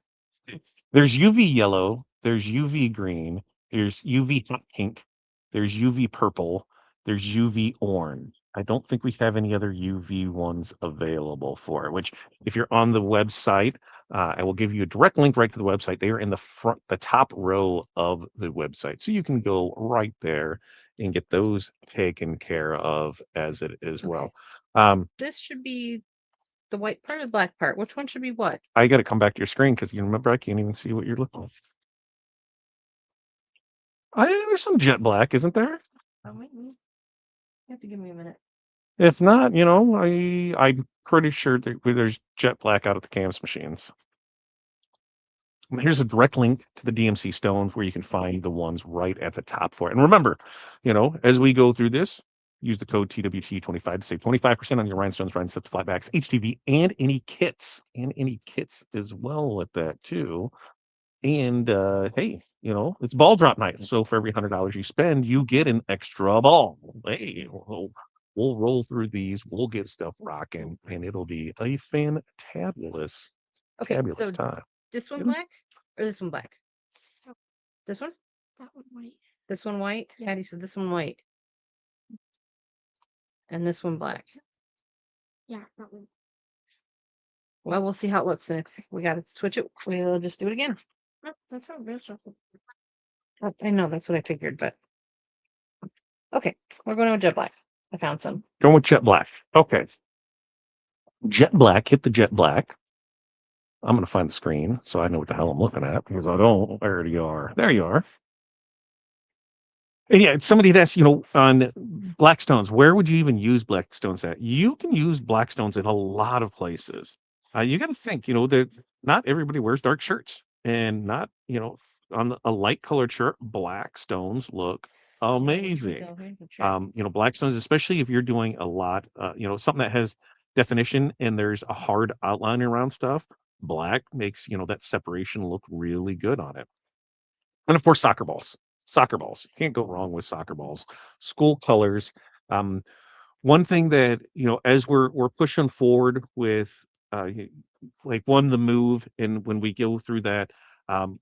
There's UV yellow, there's UV green, there's UV hot pink, there's UV purple, there's UV orange. I don't think we have any other UV ones available for it, which if you're on the website, I will give you a direct link right to the website. They are in the top row of the website. So you can go right there and get those taken care of as it is well. This should be the white part or the black part. Which one should be what? I got to come back to your screen because you remember I can't even see what you're looking at. There's some jet black, isn't there? Oh, wait. You have to give me a minute. If not, I'm pretty sure there's jet black out at the CAMS machines. Here's a direct link to the DMC stones where you can find the ones right at the top for it. And remember, as we go through this, use the code TWT25 to save 25% on your rhinestones, rhinestones, flatbacks, HTV, and any kits as well with that too. And hey, it's ball drop night. So for every $100 you spend, you get an extra ball. Hey, we'll roll through these, we'll get stuff rocking, and it'll be a fantabulous, fabulous time. This one black or this one black? This one? That one white. This one white? Yeah, you said this one white. And this one black. Yeah, that one. Well, we'll see how it looks. And if we got to switch it, we'll just do it again. That's how real stuff looks. I know, that's what I figured, but okay, we're going with jet black. I found some. Going with jet black. Okay. Jet black, hit the jet black. I'm going to find the screen so I know what the hell I'm looking at because I don't. There you are. There you are. And yeah, somebody had asked, on Blackstones, where would you even use Blackstones at? You can use Blackstones in a lot of places. You got to think, that not everybody wears dark shirts, and not, on a light colored shirt, black stones look amazing. Black stones, especially if you're doing a lot, something that has definition and there's a hard outline around stuff. Black makes, that separation look really good on it. And of course, soccer balls. Soccer balls. You can't go wrong with soccer balls. School colors. Um, One thing that, as we're pushing forward with like the move, and when we go through that, um,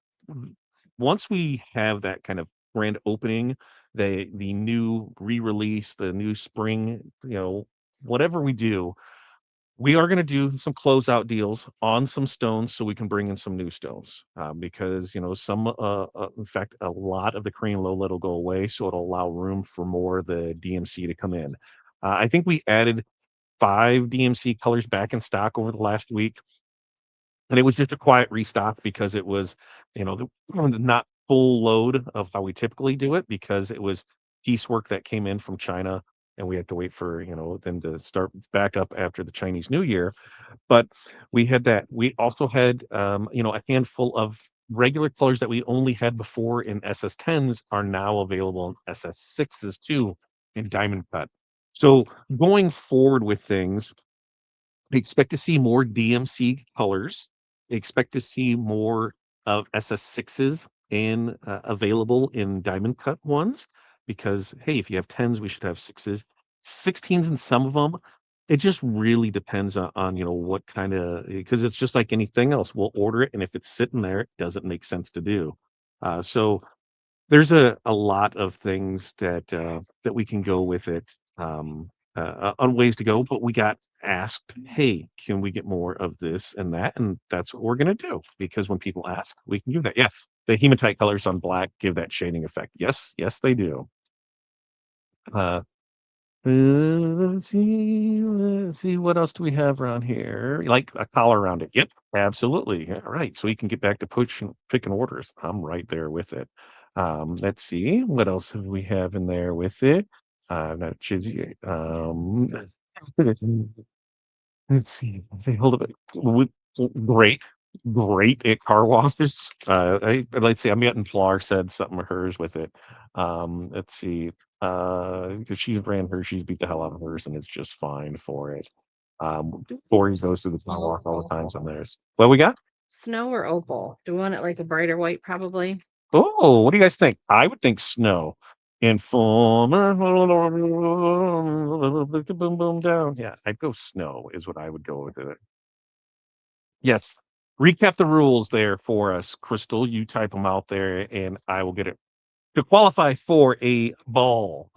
once we have that kind of grand opening, the new re-release, the new spring, whatever we do, we are going to do some closeout deals on some stones so we can bring in some new stones, because in fact, a lot of the Korean lowlit will go away, so it'll allow room for more of the DMC to come in. I think we added 5 DMC colors back in stock over the last week, and it was just a quiet restock because it was, not full load of how we typically do it, because it was piecework that came in from China, and we had to wait for them to start back up after the Chinese New Year. But we had that. We also had, a handful of regular colors that we only had before in SS10s are now available in SS6s too, in diamond cut. So going forward with things, we expect to see more DMC colors. Expect to see more of SS6s and available in diamond cut ones, because hey, if you have 10s, we should have 6s, 16s, and some of them. It just really depends on what kind of, because it's just like anything else. We'll order it, and if it's sitting there, it doesn't make sense to do. So there's a lot of things that we can go with it, on ways to go, but we got asked, "Hey, can we get more of this and that?" And that's what we're gonna do, because when people ask, we can do that. Yeah, the hematite colors on black give that shading effect. Yes, yes, they do. Uh let's see, what else do we have around here? Like a collar around it. Yep, absolutely. Yeah, right. So we can get back to picking orders. I'm right there with it. Let's see, what else do we have in there with it? That should, let's see. They hold up. Great, great at car washes. Let's see. I'm getting Pilar said something of hers with it. Let's see. Because she ran hers, she's beat the hell out of hers, and it's just fine for it. Corey's goes through the car wash all the times on theirs. What we got? Snow or opal? Do we want it like a brighter white? Probably. Oh, what do you guys think? I would think snow. Informer, boom, boom, down. Yeah, I'd go snow is what I would go with it. Yes. Recap the rules there for us, Crystal. You type them out there, and I will get it. To qualify for a ball,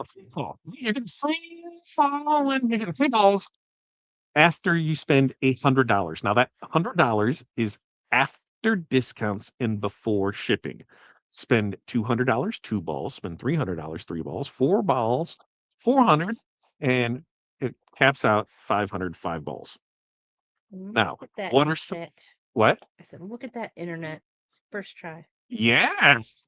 you're getting free fall, and you're getting free balls after you spend $100. Now, that $100 is after discounts and before shipping. Spend $200, 2 balls. Spend $300, 3 balls. 4 balls, 400, and it caps out 500, 5 balls. Now, Look at that what are some internet. what? I said, look at that internet. First try. Yes.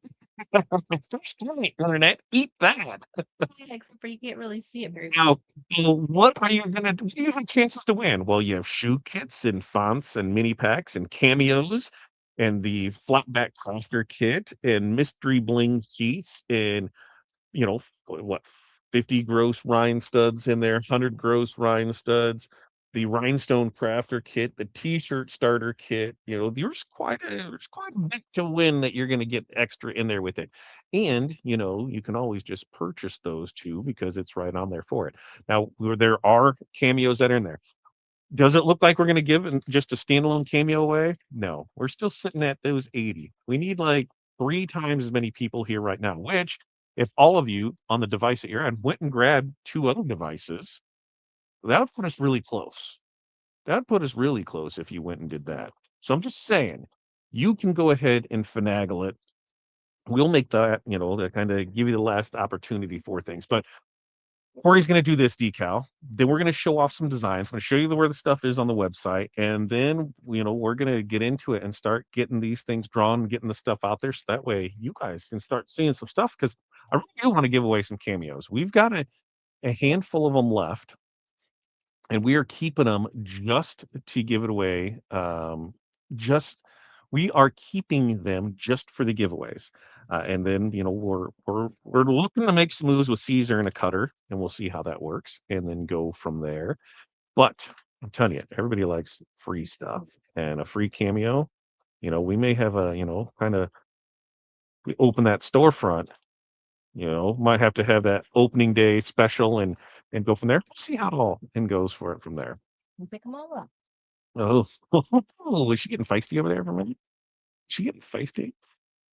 First try, internet, eat that. Yeah, except for you can't really see it very Now, what are you gonna do? What do you have chances to win? Well, you have shoe kits and fonts and mini packs and cameos and the flatback crafter kit and mystery bling sheets and what, 50 gross rhine studs in there, 100 gross rhine studs, the rhinestone crafter kit, the t-shirt starter kit. There's quite a bit to win that you're going to get extra in there with it. And you can always just purchase those too, because it's right on there for it. Now, there are cameos that are in there. Does it look like we're going to give just a standalone cameo away? No, we're still sitting at those 80. We need like 3 times as many people here right now, which, if all of you on the device that you're on went and grabbed 2 other devices, that would put us really close. That would put us really close if you went and did that. So I'm just saying, you can go ahead and finagle it. We'll make that, to kind of give you the last opportunity for things. But Corey's going to do this decal. Then we're going to show off some designs. I'm going to show you where the stuff is on the website, and then we're going to get into it and start getting these things drawn, getting the stuff out there, so that way you guys can start seeing some stuff. Because I really do want to give away some cameos. We've got a handful of them left, and we are keeping them just to give it away. Just we are keeping them just for the giveaways, and then we're looking to make some moves with Caesar and a cutter, and we'll see how that works, and then go from there. But I'm telling you, everybody likes free stuff and a free cameo. We may have a kind of we open that storefront. Might have to have that opening day special and go from there. We'll see how it all and goes for it from there. We'll pick them all up. Oh, is she getting feisty over there for a minute? Is she getting feisty?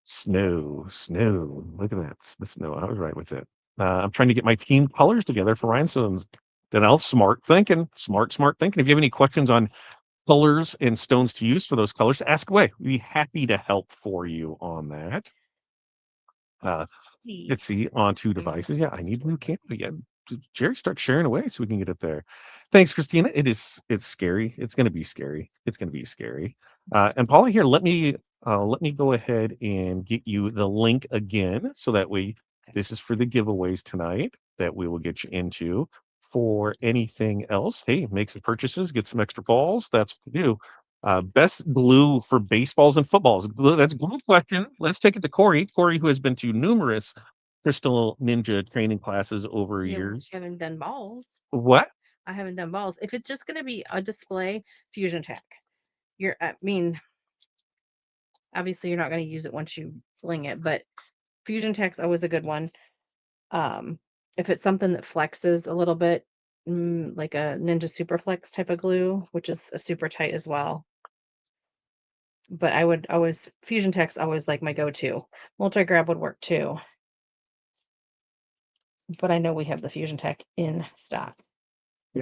Snow, snow. Look at that. It's the snow. I was right with it. I'm trying to get my team colors together for rhinestones. Then I'll smart thinking. Smart thinking. If you have any questions on colors and stones to use for those colors, ask away. We'd be happy to help for you on that. Let's see, on 2 devices. Yeah, I need a new camera. Yeah, Jerry, start sharing away so we can get it there. Thanks, Christina. It's scary. It's going to be scary. It's going to be scary. And Paula, here, let me go ahead and get you the link again, so that way this is for the giveaways tonight that we will get you into. For anything else, hey, make some purchases, get some extra balls. That's what we do. Best glue for baseballs and footballs. That's a glue question. Let's take it to Corey. Corey, who has been to numerous Crystal Ninja training classes over Yeah, years. I haven't done balls. What? I haven't done balls. If it's just going to be a display, Fusion Tech. Obviously you're not going to use it once you fling it, but Fusion Tech's always a good one. If it's something that flexes a little bit, like a Ninja Super Flex type of glue, which is a super tight as well. But I would always Fusion Tech's always like my go-to. Multi-grab would work too. But I know we have the Fusion Tech in stock. Yeah.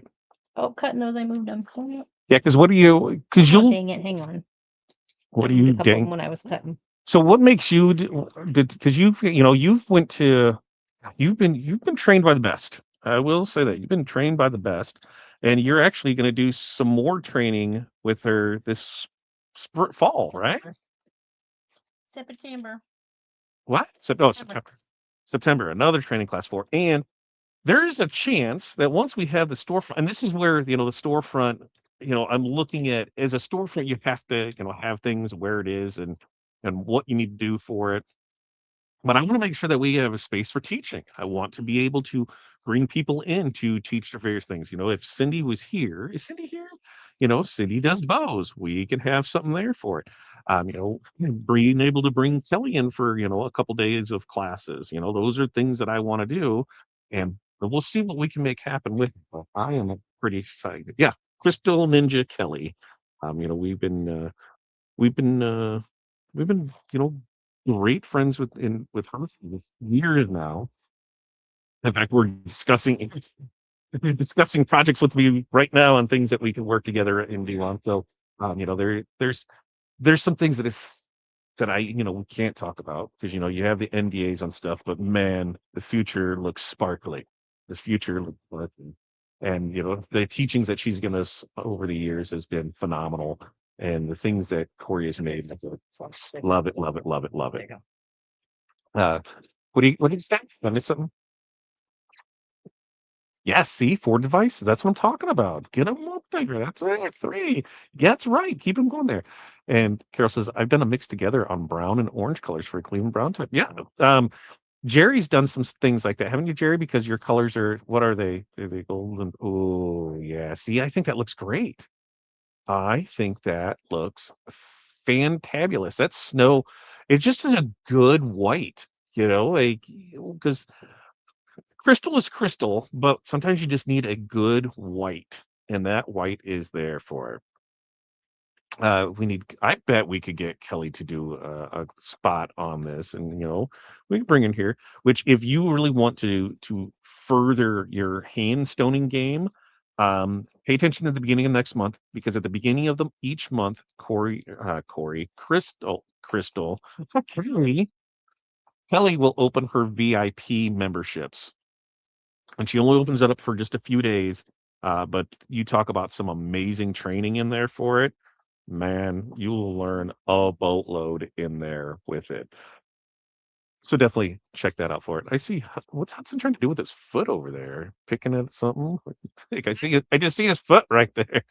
Oh, cutting those, I moved them. Yeah, because what do you? Because Oh, dang it! Hang on. What I do moved you a couple of dang? them when I was cutting. So what makes you? Because you've went to you've been trained by the best. I will say that you've been trained by the best, and you're actually going to do some more training with her this fall, right? September. What? September, another training class for. And there's a chance that once we have the storefront, and this is where, the storefront, I'm looking at as a storefront, you have to, have things where it is and what you need to do for it. But I want to make sure that we have a space for teaching. I want to be able to bring people in to teach the various things. If Cindy was here, is Cindy here? Cindy does bows. We can have something there for it. Being able to bring Kelly in for, a couple days of classes. Those are things that I want to do. And we'll see what we can make happen with it. But I am pretty excited. Yeah. Crystal Ninja Kelly. We've been great friends with her for years now. In fact, we're discussing projects with me right now on things that we can work together and do on. So there's some things that I we can't talk about because you have the NDAs on stuff, but man, the future looks sparkly. The future looks sparkly. And the teachings that she's given us over the years has been phenomenal. And the things that Corey has made, love it, love it, love it, love it. What do you say? Did I miss something? Yes, see, 4 devices. That's what I'm talking about. Get them up there. That's right. 3. That's right. Keep them going there. And Carol says, I've done a mix together on brown and orange colors for a Cleveland Brown type. Yeah. Jerry's done some things like that, haven't you, Jerry? Because your colors are, what are they? Are they golden? Oh, yeah. See, I think that looks great. I think that looks fantabulous. That's snow. It just is a good white, like, because crystal is crystal, but sometimes you just need a good white, and that white is there for it. I bet we could get Kelly to do a spot on this, and we can bring in here. Which, if you really want to further your hand stoning game, pay attention to the beginning of next month, because at the beginning of each month, Crystal, Kelly will open her VIP memberships. and she only opens it up for just a few days. But you talk about some amazing training in there for it. Man, you will learn a boatload in there with it. So definitely check that out for it. I see what's Hudson trying to do with his foot over there? Picking at something? Like I see it, I just see his foot right there.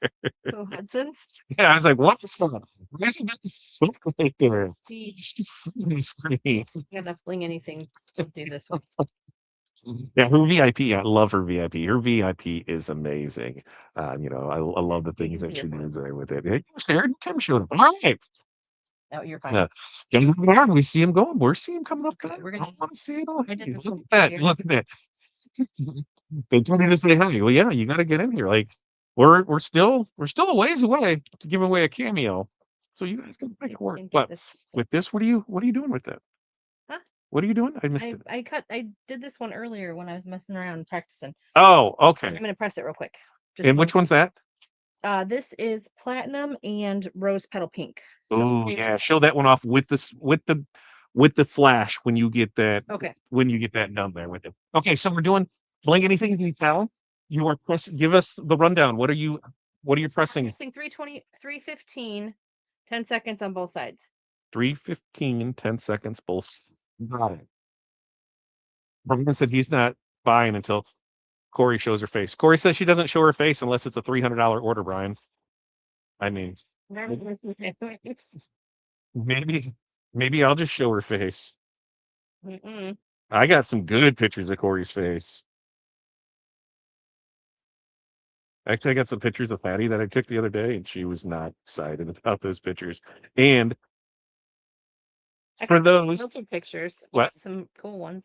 Oh, Hudson's. Yeah, I was like, what is that? Why is he just a foot right there? See, Just a foot on the screen. I'm gonna fling anything to do this one. Yeah, her VIP, I love her VIP. Her VIP is amazing. I love the You can things that see she it. does there with it. Hey, Sharon, Tim showed up. All right. Oh, you're fine. Yeah. Get him around. We see him going. We're seeing him coming up Okay, there. we're I gonna- want to see it all. I did Hey, this look one at that. here. Look at that. They told me to say hi. Well, yeah, you got to get in here. Like we're still a ways away to give away a cameo. So you guys can See make if it we work. can get But this. with this, what are you doing with that? Huh? What are you doing? I missed it. I did this one earlier when I was messing around and practicing. Oh, So okay. I'm gonna press it real quick. And which one's that? This is platinum and rose petal pink. Oh yeah, show that one off with this with the flash when you get that Okay. done there with it. Okay, so we're doing blink anything you can tell. You are pressing. Give us the rundown. What are you pressing? Pressing 320, 315, 10 seconds on both sides. 3:15, 10 seconds both. Got it. Brian said he's not buying until Corey shows her face. Corey says she doesn't show her face unless it's a $300 order, Brian. I mean, maybe I'll just show her face. Mm-mm. I got some good pictures of Corey's face. Actually, I got some pictures of Patty that I took the other day, and she was not excited about those pictures. And for those, Those are pictures. I what? got some cool ones.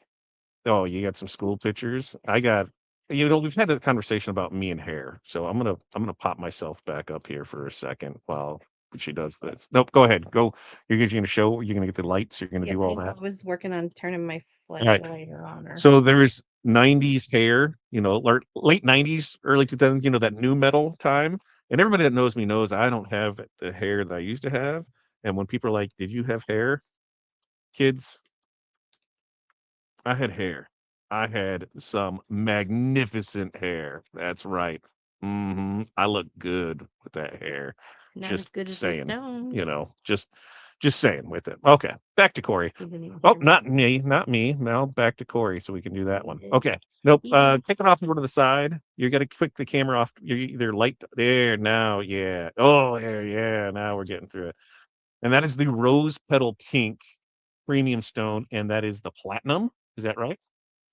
Oh, you got some school pictures. I got, we've had that conversation about me and hair, so I'm gonna pop myself back up here for a second while she does this. Nope, go ahead. Go. You're gonna show. You're gonna get the lights. You're gonna Yeah, do all I that. was working on turning my All right. flashlight on. So there's 90s hair, late 90s, early 2000s, that new metal time. And everybody that knows me knows I don't have the hair that I used to have. And when people are like, "Did you have hair?" Kids, I had hair. I had some magnificent hair. That's right. I look good with that hair. Not as Just good as your saying, stones. just saying with it. Okay, back to Corey. Oh, not me, not me. Now back to Corey, so we can do that one. Okay. Nope. Kick it off over to the side. You got to click the camera off. You either light there now. Yeah. Oh, there. Yeah. Now we're getting through it. And that is the rose petal pink premium stone, and that is the platinum. Is that right?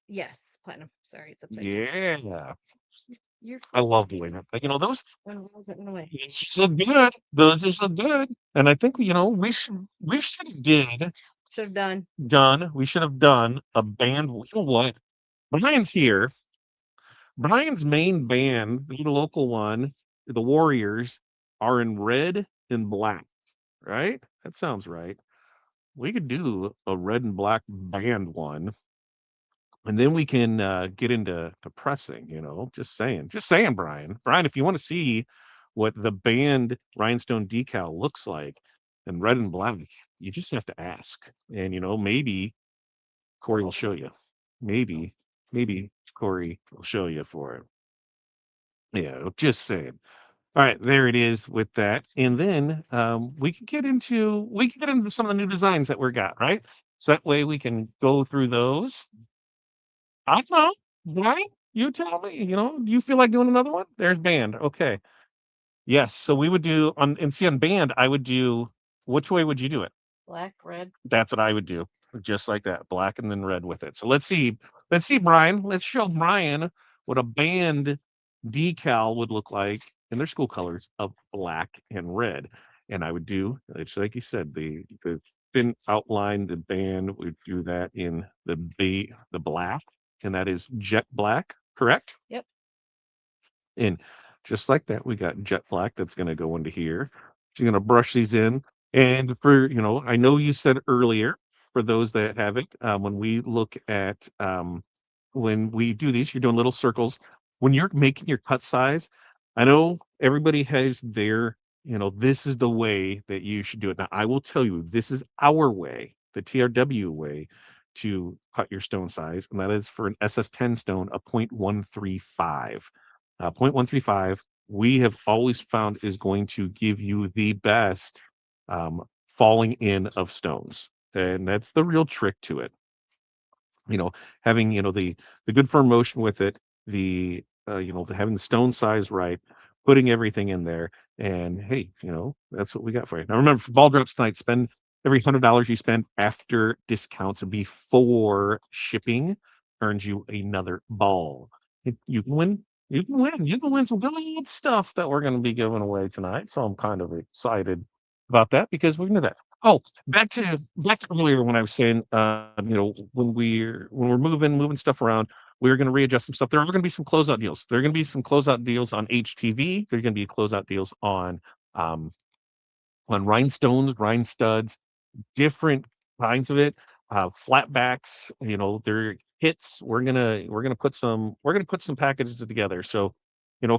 Yes, platinum. Sorry, it's upside down. Yeah. You're I love the way that, those when was it away? just look good. Those just look good. And I think, we should have Should have done. we should have done a band. You know what? Brian's here. Brian's main band, the local one, the Warriors, are in red and black, right? That sounds right. We could do a red and black band one, and then we can get into pressing. Just saying, Brian. Brian, if you want to see what the band rhinestone decal looks like in red and black, you just have to ask, and maybe Corey will show you. Maybe Corey will show you for it. Yeah, just saying. All right, there it is with that. And then we can get into some of the new designs that we got, right? So that way we can go through those. I don't know. Right? You tell me, do you feel like doing another one? There's band. Okay. Yes. So we would do on band, I would do which way would you do it? Black, red. That's what I would do. Just like that. Black and then red with it. So let's see. Let's see, Brian. Let's show Brian what a band decal would look like in their school colors of black and red. And I would do, it's like you said, the thin outline, the band, we do that in the black, and that is jet black, correct? Yep. And just like that, we got jet black that's going to go into here. She's going to brush these in. And I know you said earlier, for those that haven't, when we look at, when we do these, you're doing little circles. When you're making your cut size, I know everybody has their, this is the way that you should do it. Now, I will tell you, this is our way, the TRW way. to cut your stone size, and that is for an SS10 stone, a 0.135. 0.135, we have always found is going to give you the best falling in of stones. And that's the real trick to it. You know, having, the good firm motion with it, having the stone size right, putting everything in there, and hey, that's what we got for you. Now remember, for ball drops tonight, spend every $100 you spend after discounts before shipping earns you another ball. You can win. You can win some good stuff that we're going to be giving away tonight. So I'm kind of excited about that because we're going to do that. Oh, back to earlier when I was saying, when we're moving stuff around, we're going to readjust some stuff. There are going to be some closeout deals. There are going to be some closeout deals on HTV. There's going to be closeout deals um, on rhinestones, rhine studs, different kinds of it. Flatbacks, they're hits. We're gonna put some packages together. So,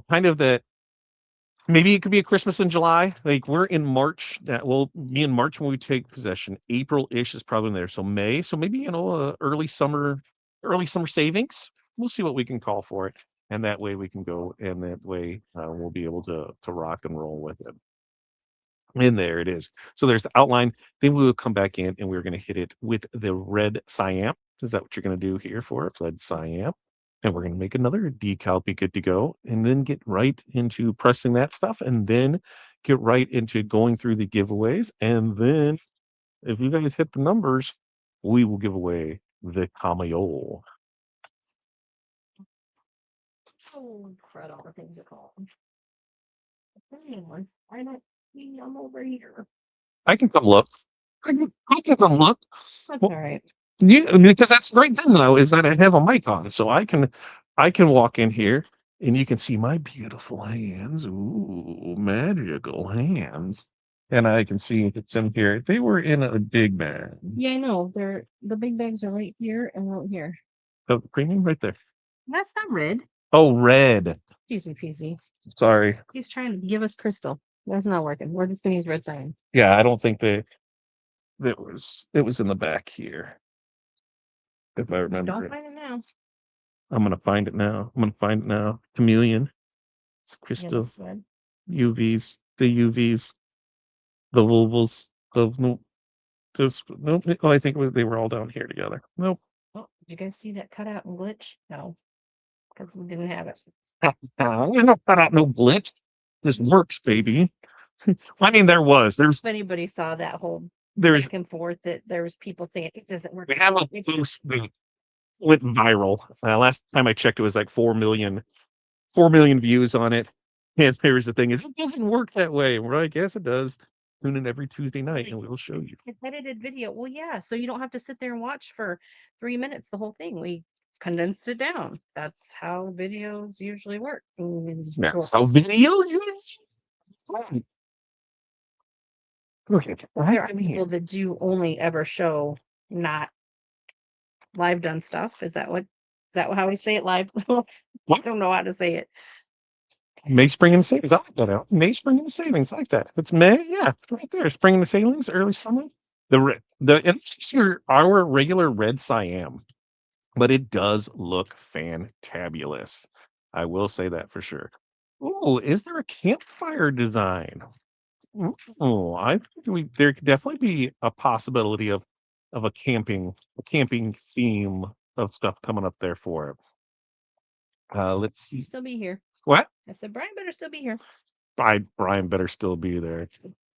kind of that. Maybe it could be a Christmas in July. Like we're in March. That will be in March when we take possession. April-ish is probably there. So May. So maybe early summer savings. We'll see what we can call for it, and that way we can go, and that way we'll be able to rock and roll with it. And there it is. So there's the outline. Then we will come back in and we're going to hit it with the red cyan. Is that what you're going to do here for it? Red cyan. And we're going to make another decal be good to go. And then get right into pressing that stuff. And then get right into going through the giveaways. And then if you guys hit the numbers, we will give away the cameo. Oh, crud, all the things are called. Anyone, I don't see them over here. I can come look. I can come look. That's Well, all right. yeah, because that's the great thing though, is that I have a mic on, so I can walk in here and you can see my beautiful hands. Ooh, magical hands. And I can see it's in here. They were in a big bag. Yeah, I know. The big bags are right here and out here. Oh, premium right there. That's not red. Oh, red. Easy peasy. Sorry. He's trying to give us crystal. That's not working. We're just gonna use red cyan. Yeah, I don't think it was in the back here, if I remember Don't it. find it now. I'm gonna find it now. I'm gonna find it now. Chameleon. It's Yeah, crystal. that's red. UVs. The UVs. The Volvos. Nope. Nope. Oh, I think they were all down here together. Nope. Oh, did you guys see that cutout and glitch? No, because we didn't have it. We're not cut out no glitch. This works, baby. I mean, there's If anybody saw that whole there's back and forth, that there was people saying it doesn't work. we have a boost that went viral. Last time I checked, it was like 4 million views on it. And here's the thing: is it doesn't work that way. We're like, yes, it does. Tune in every Tuesday night, and we will show you. It's edited video. Well, yeah, so you don't have to sit there and watch for 3 minutes the whole thing. We condensed it down. That's how videos usually work. That's how video is. Okay, There are people that do only ever show not live done stuff. Is that how we say it live? I don't know how to say it. May, spring, and savings. I like that out. May, spring, and savings. I like that. It's May. Yeah, right there. Spring and savings, early summer. And it's just our regular red cyan, but it does look fantabulous. I will say that for sure. Oh, is there a campfire design? Oh, I think there could definitely be a possibility of a camping theme of stuff coming up there for it. Let's see. Still be here. What? I said Brian better still be here. Brian better still be there.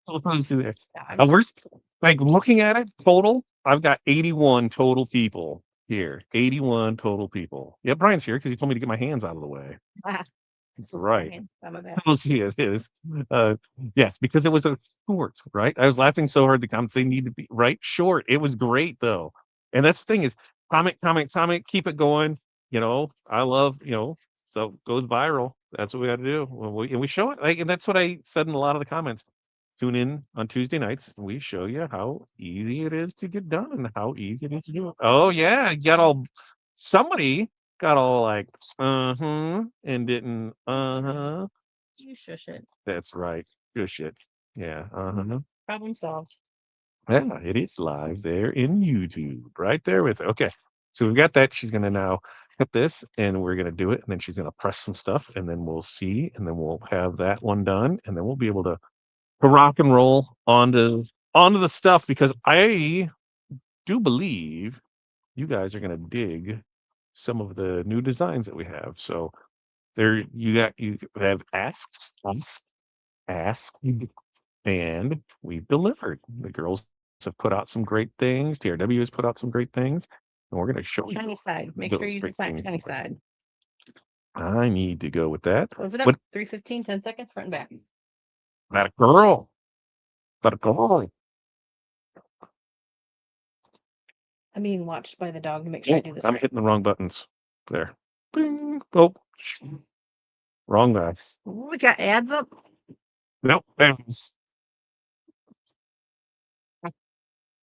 Let's see there. Yeah, We're like looking at it total. I've got 81 total people here. 81 total people. Yeah, Brian's here because he told me to get my hands out of the way. That's right. We'll see it is. Yes, because it was a short, right? I was laughing so hard the comments they need to be right short. It was great though. And that's the thing is comment, keep it going. I love, so it goes viral. That's what we got to do. And we show it. And that's what I said in a lot of the comments. Tune in on Tuesday nights. We show you how easy it is to get done and how easy it is to do it. Oh yeah, somebody got all like and didn't You shush it. That's right. Good shit. Yeah. Problem solved. Yeah, it is live there in YouTube, right there with it. Okay. So we've got that. She's gonna now hit this and we're gonna do it, and then she's gonna press some stuff, and then we'll see, and then we'll have that one done, and then we'll be able to rock and roll onto the stuff because I do believe you guys are gonna dig some of the new designs that we have. So there you have ask, and we've delivered. The girls have put out some great things. TRW has put out some great things, and we're gonna show you Shiny side. Make sure those you use the great things. shiny side. I need to go with that. Close it up. But 3:15, 10 seconds, front and back. that girl, that girl. I'm being watched by the dog to make sure I do this I'm right. hitting the wrong buttons. There. Bing. Oh, wrong guy. Ooh, we got ads up. Nope. There's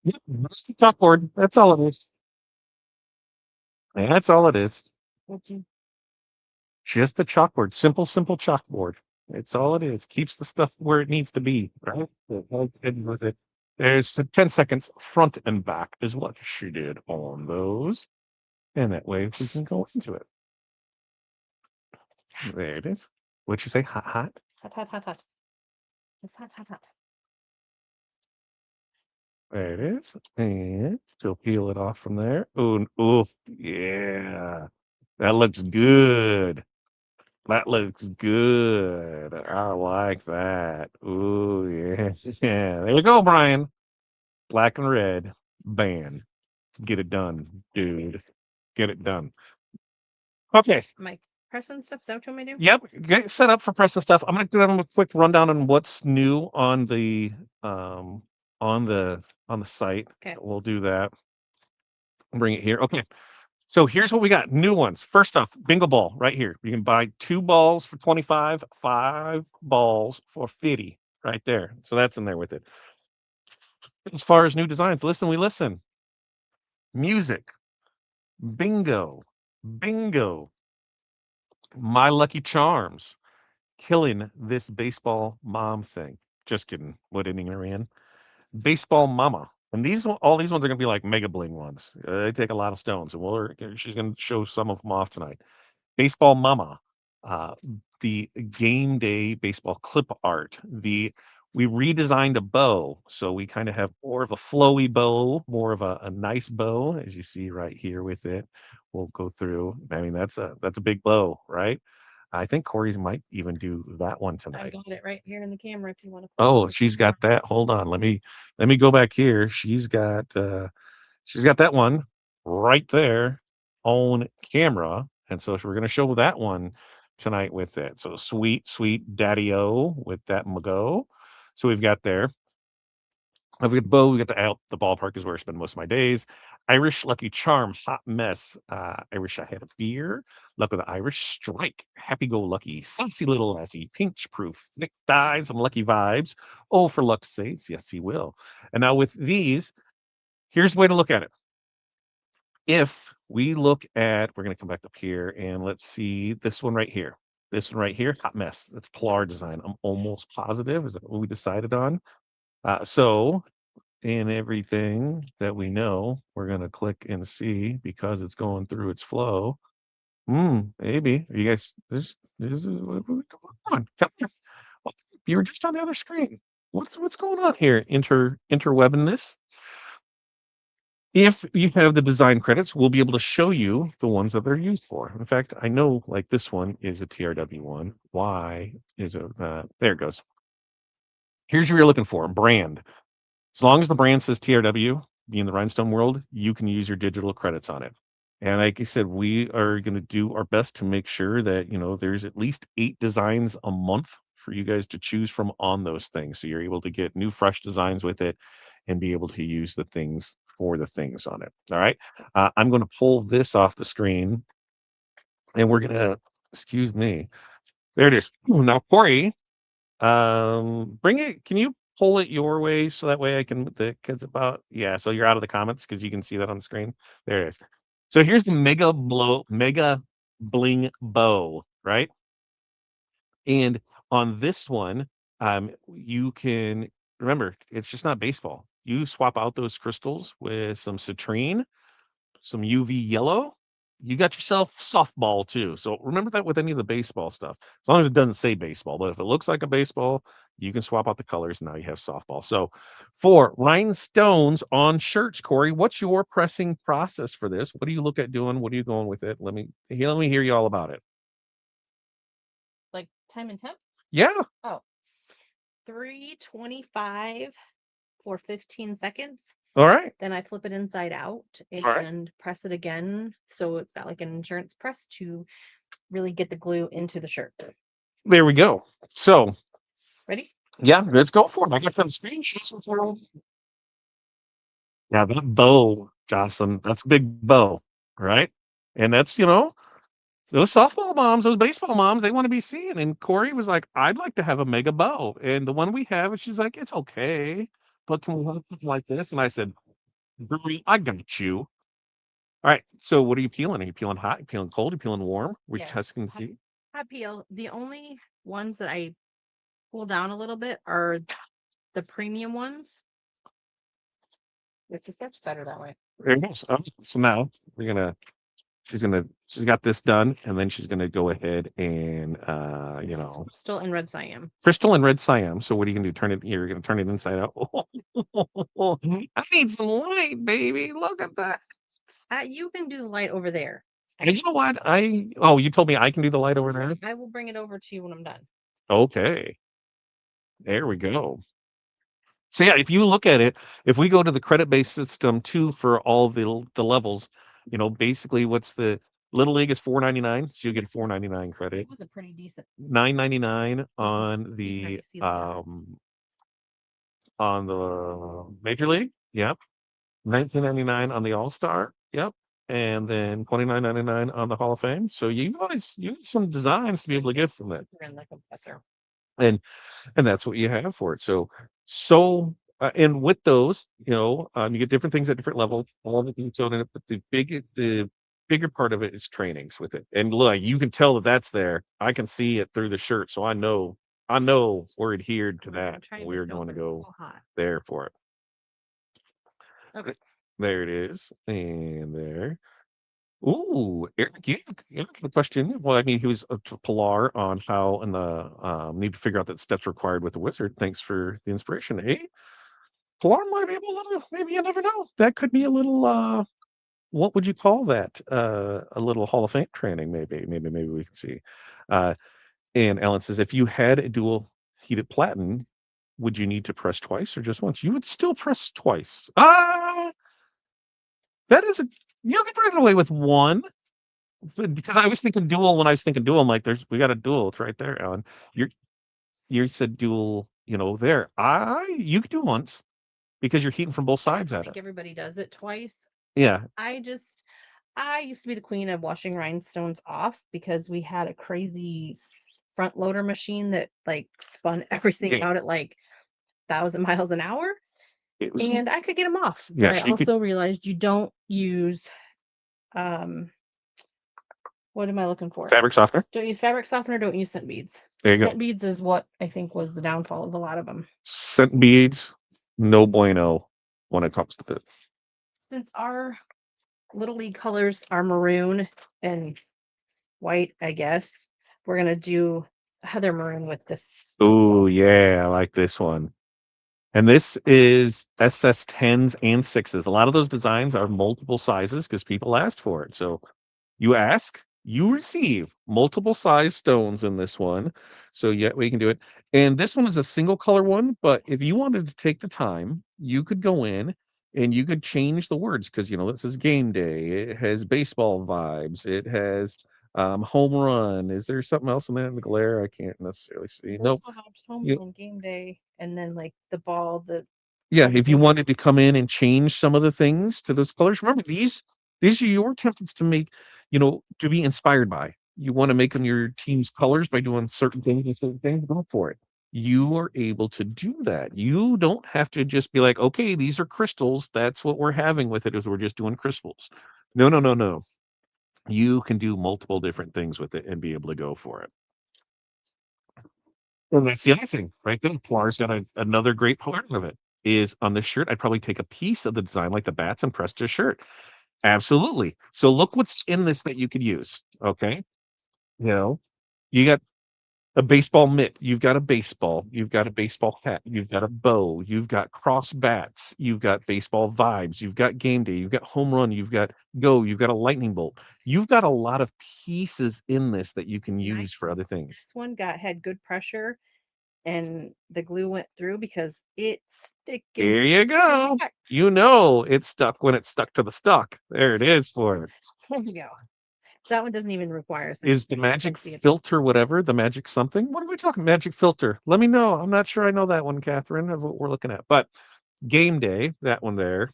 Yep, just the chalkboard. That's all it is. That's all it is. What'd you- Just a chalkboard. Simple, simple chalkboard. It's all it is. Keeps the stuff where it needs to be, right? And with it. There's 10 seconds front and back is what she did on those. And that way we can go into it. There it is. What'd you say? Hot, hot? Hot, hot, hot, hot. It's hot, hot, hot. There it is. And still peel it off from there. Oh, oh, yeah. That looks good. That looks good. I like that. Oh, yeah. Yeah. There you go, Brian. Black and red band. Get it done, dude. Get it done. Okay. Am I pressing stuff? Is that what you want me to do? Yep. Get set up for pressing stuff. I'm gonna give them a quick rundown on what's new on the on the site. Okay. We'll do that. Bring it here. Okay. So here's what we got. New ones. First off, bingo ball right here. You can buy 2 balls for 25, 5 balls for 50 right there. So that's in there with it. As far as new designs, listen, we listen. Music, bingo, bingo, My Lucky Charms, killing this baseball mom thing. Just kidding. What inning are we in? Baseball Mama. And all these ones are gonna be like mega bling ones. They take a lot of stones, and she's gonna show some of them off tonight. Baseball Mama, uh, the game day baseball clip art. We redesigned a bow, so we kind of have more of a flowy bow, more of a nice bow, as you see right here with it. We'll go through. I mean, that's a big bow, right? I think Corey's might even do that one I tonight. got it right here in the camera if you want to. Oh, she's got that. Hold on. Let me go back here. She's got that one right there on camera. And so we're gonna show that one tonight with it. So sweet, sweet Daddy O with that Mago. So we've got there. I've got the bow, we got the ballpark is where I spend most of my days. Irish Lucky Charm, Hot Mess, Irish I Had a Beer, Luck of the Irish, Strike, Happy Go Lucky, Saucy Little Lassie, Pinch Proof, Thick Thighs, some Lucky Vibes. Oh, for luck's sakes, yes, he will. And now with these, here's the way to look at it. If we look at, we're going to come back up here and let's see this one right here. This one right here, Hot Mess. That's Pilar design. I'm almost positive. Is that what we decided on? So in everything that we know, we're going to click and see because it's going through its flow. Maybe. Are you guys, this is, come on. Oh, you were just on the other screen. What's going on here? Interwebness. If you have the design credits, we'll be able to show you the ones that they're used for. In fact, I know like this one is a TRW one. Why is it? There it goes. Here's what you're looking for: brand. As long as the brand says TRW, being the rhinestone world, you can use your digital credits on it. And like I said, we are going to do our best to make sure that there's at least 8 designs a month for you guys to choose from on those things. So you're able to get new, fresh designs with it and be able to use the things for the things on it. All right. I'm going to pull this off the screen and we're going to, excuse me. There it is. Now, Corey, bring it. Can you pull it your way so that way I can the kids about yeah. So you're out of the comments because you can see that on the screen. There it is. So here's the mega bling bow, right? And on this one, you can remember, it's just not baseball. You swap out those crystals with some citrine, some UV yellow, you got yourself softball too. So remember that with any of the baseball stuff, as long as it doesn't say baseball. But if it looks like a baseball, you can swap out the colors. And now you have softball. So for rhinestones on shirts, Corey, what's your pressing process for this? What do you look at doing? What are you going with it? Let me hear you all about it. Like time and temp? Yeah. Oh, 325 for 15 seconds. All right. Then I flip it inside out right. and press it again. So it's got like an insurance press to really get the glue into the shirt. There we go. So Ready? yeah, let's go for it. I got some screenshots before. Yeah, that bow, Jocelyn, that's a big bow, right? And that's, those softball moms, those baseball moms, they want to be seen. And Corey was like, I'd like to have a mega bow. And the one we have, and she's like, it's okay, but can we have something like this? And I said, girl, I got you. All right. So what are you peeling? Are you peeling hot? Are you peeling cold? Are you peeling warm? We're Yes. testing to see. Hot peel. The only ones that I pull down a little bit are the premium ones. It's just better that way. There it goes. So now she's got this done, and then she's gonna go ahead and This is crystal and red cyan. crystal and red cyan. So what are you gonna do? Turn it, you're gonna turn it inside out. I need some light, baby. Look at that. You can do the light over there. And you know what? You told me I can do the light over there. I will bring it over to you when I'm done. Okay. There we go. So yeah, if you look at it, if we go to the credit-based system too for all the levels, basically what's the Little League is $4.99, so you get $4.99 credit. It was a pretty decent. $9.99 on You can the already see the dots. on the Major League. Yep. $19.99 on the All-Star. Yep. And then $29.99 on the Hall of Fame. So you get some designs to be able to get from that. And the compressor. And that's what you have for it. And with those, you get different things at different levels, all of it being shown in it, but the bigger part of it is trainings with it. And look, you can tell that that's there. I can see it through the shirt, so I know we're adhered to that. We're going to go there for it. Okay. There it is, and there. Ooh, Eric, you have a question. Well, I mean, he was to Pilar on how in the need to figure out that steps required with the wizard. Thanks for the inspiration. Hey, Pilar might be able to, maybe you never know. That could be a little what would you call that? A little Hall of Fame training, maybe. Maybe we can see. Uh and Ellen says, if you had a dual heated platen, would you need to press twice or just once? You would still press twice. That is you can bring it away with one. Because I was thinking dual when I was thinking dual. I'm like, we got a dual. It's right there, Alan. You said dual, there. You could do once because you're heating from both sides I at think it. everybody does it twice. Yeah. I used to be the queen of washing rhinestones off because we had a crazy front loader machine that like spun everything out at like 1,000 miles an hour. And I could get them off. Yeah, but I also realized you don't use what am I looking for? Fabric softener. Don't use fabric softener, don't use scent beads. There you go. Scent beads is what I think was the downfall of a lot of them. Scent beads, no bueno when it comes to this. Since our Little League colors are maroon and white, I guess, we're going to do heather maroon with this. Oh, yeah, I like this one. And this is SS10s and 6s. A lot of those designs are multiple sizes because people asked for it. So you ask, you receive multiple size stones in this one. So yeah, we can do it. And this one is a single color one, but if you wanted to take the time, you could go in and you could change the words because this is game day. It has baseball vibes. It has home run. Is there something else in that in the glare? I can't necessarily see. Nope. Home run, game day, and then like the ball, yeah, if you wanted to come in and change some of the things to those colors, remember these are your templates to make, to be inspired by. You want to make them your team's colors by doing certain things and certain things, go for it. You are able to do that. You don't have to just be like, okay, these are crystals. That's what we're having with it, is we're just doing crystals. No. You can do multiple different things with it and be able to go for it. And that's the other thing, right there. Pilar's got another great part of it is on this shirt. I'd probably take a piece of the design, like the bats, and press to a shirt. Absolutely. So look what's in this that you could use. Okay, you know, you got a baseball mitt, you've got a baseball, you've got a baseball hat, you've got a bow, you've got cross bats, you've got baseball vibes, you've got game day, you've got home run, you've got go, you've got a lightning bolt. You've got a lot of pieces in this that you can use for other things. This one had good pressure and the glue went through because it's sticking. Here you go. You know it's stuck when it's stuck to the stock. There it is for it. There you go. That one doesn't even require us. Is the magic filter whatever, the magic something? What are we talking? Magic filter. Let me know. I'm not sure I know that one, Catherine, of what we're looking at. But game day, that one there.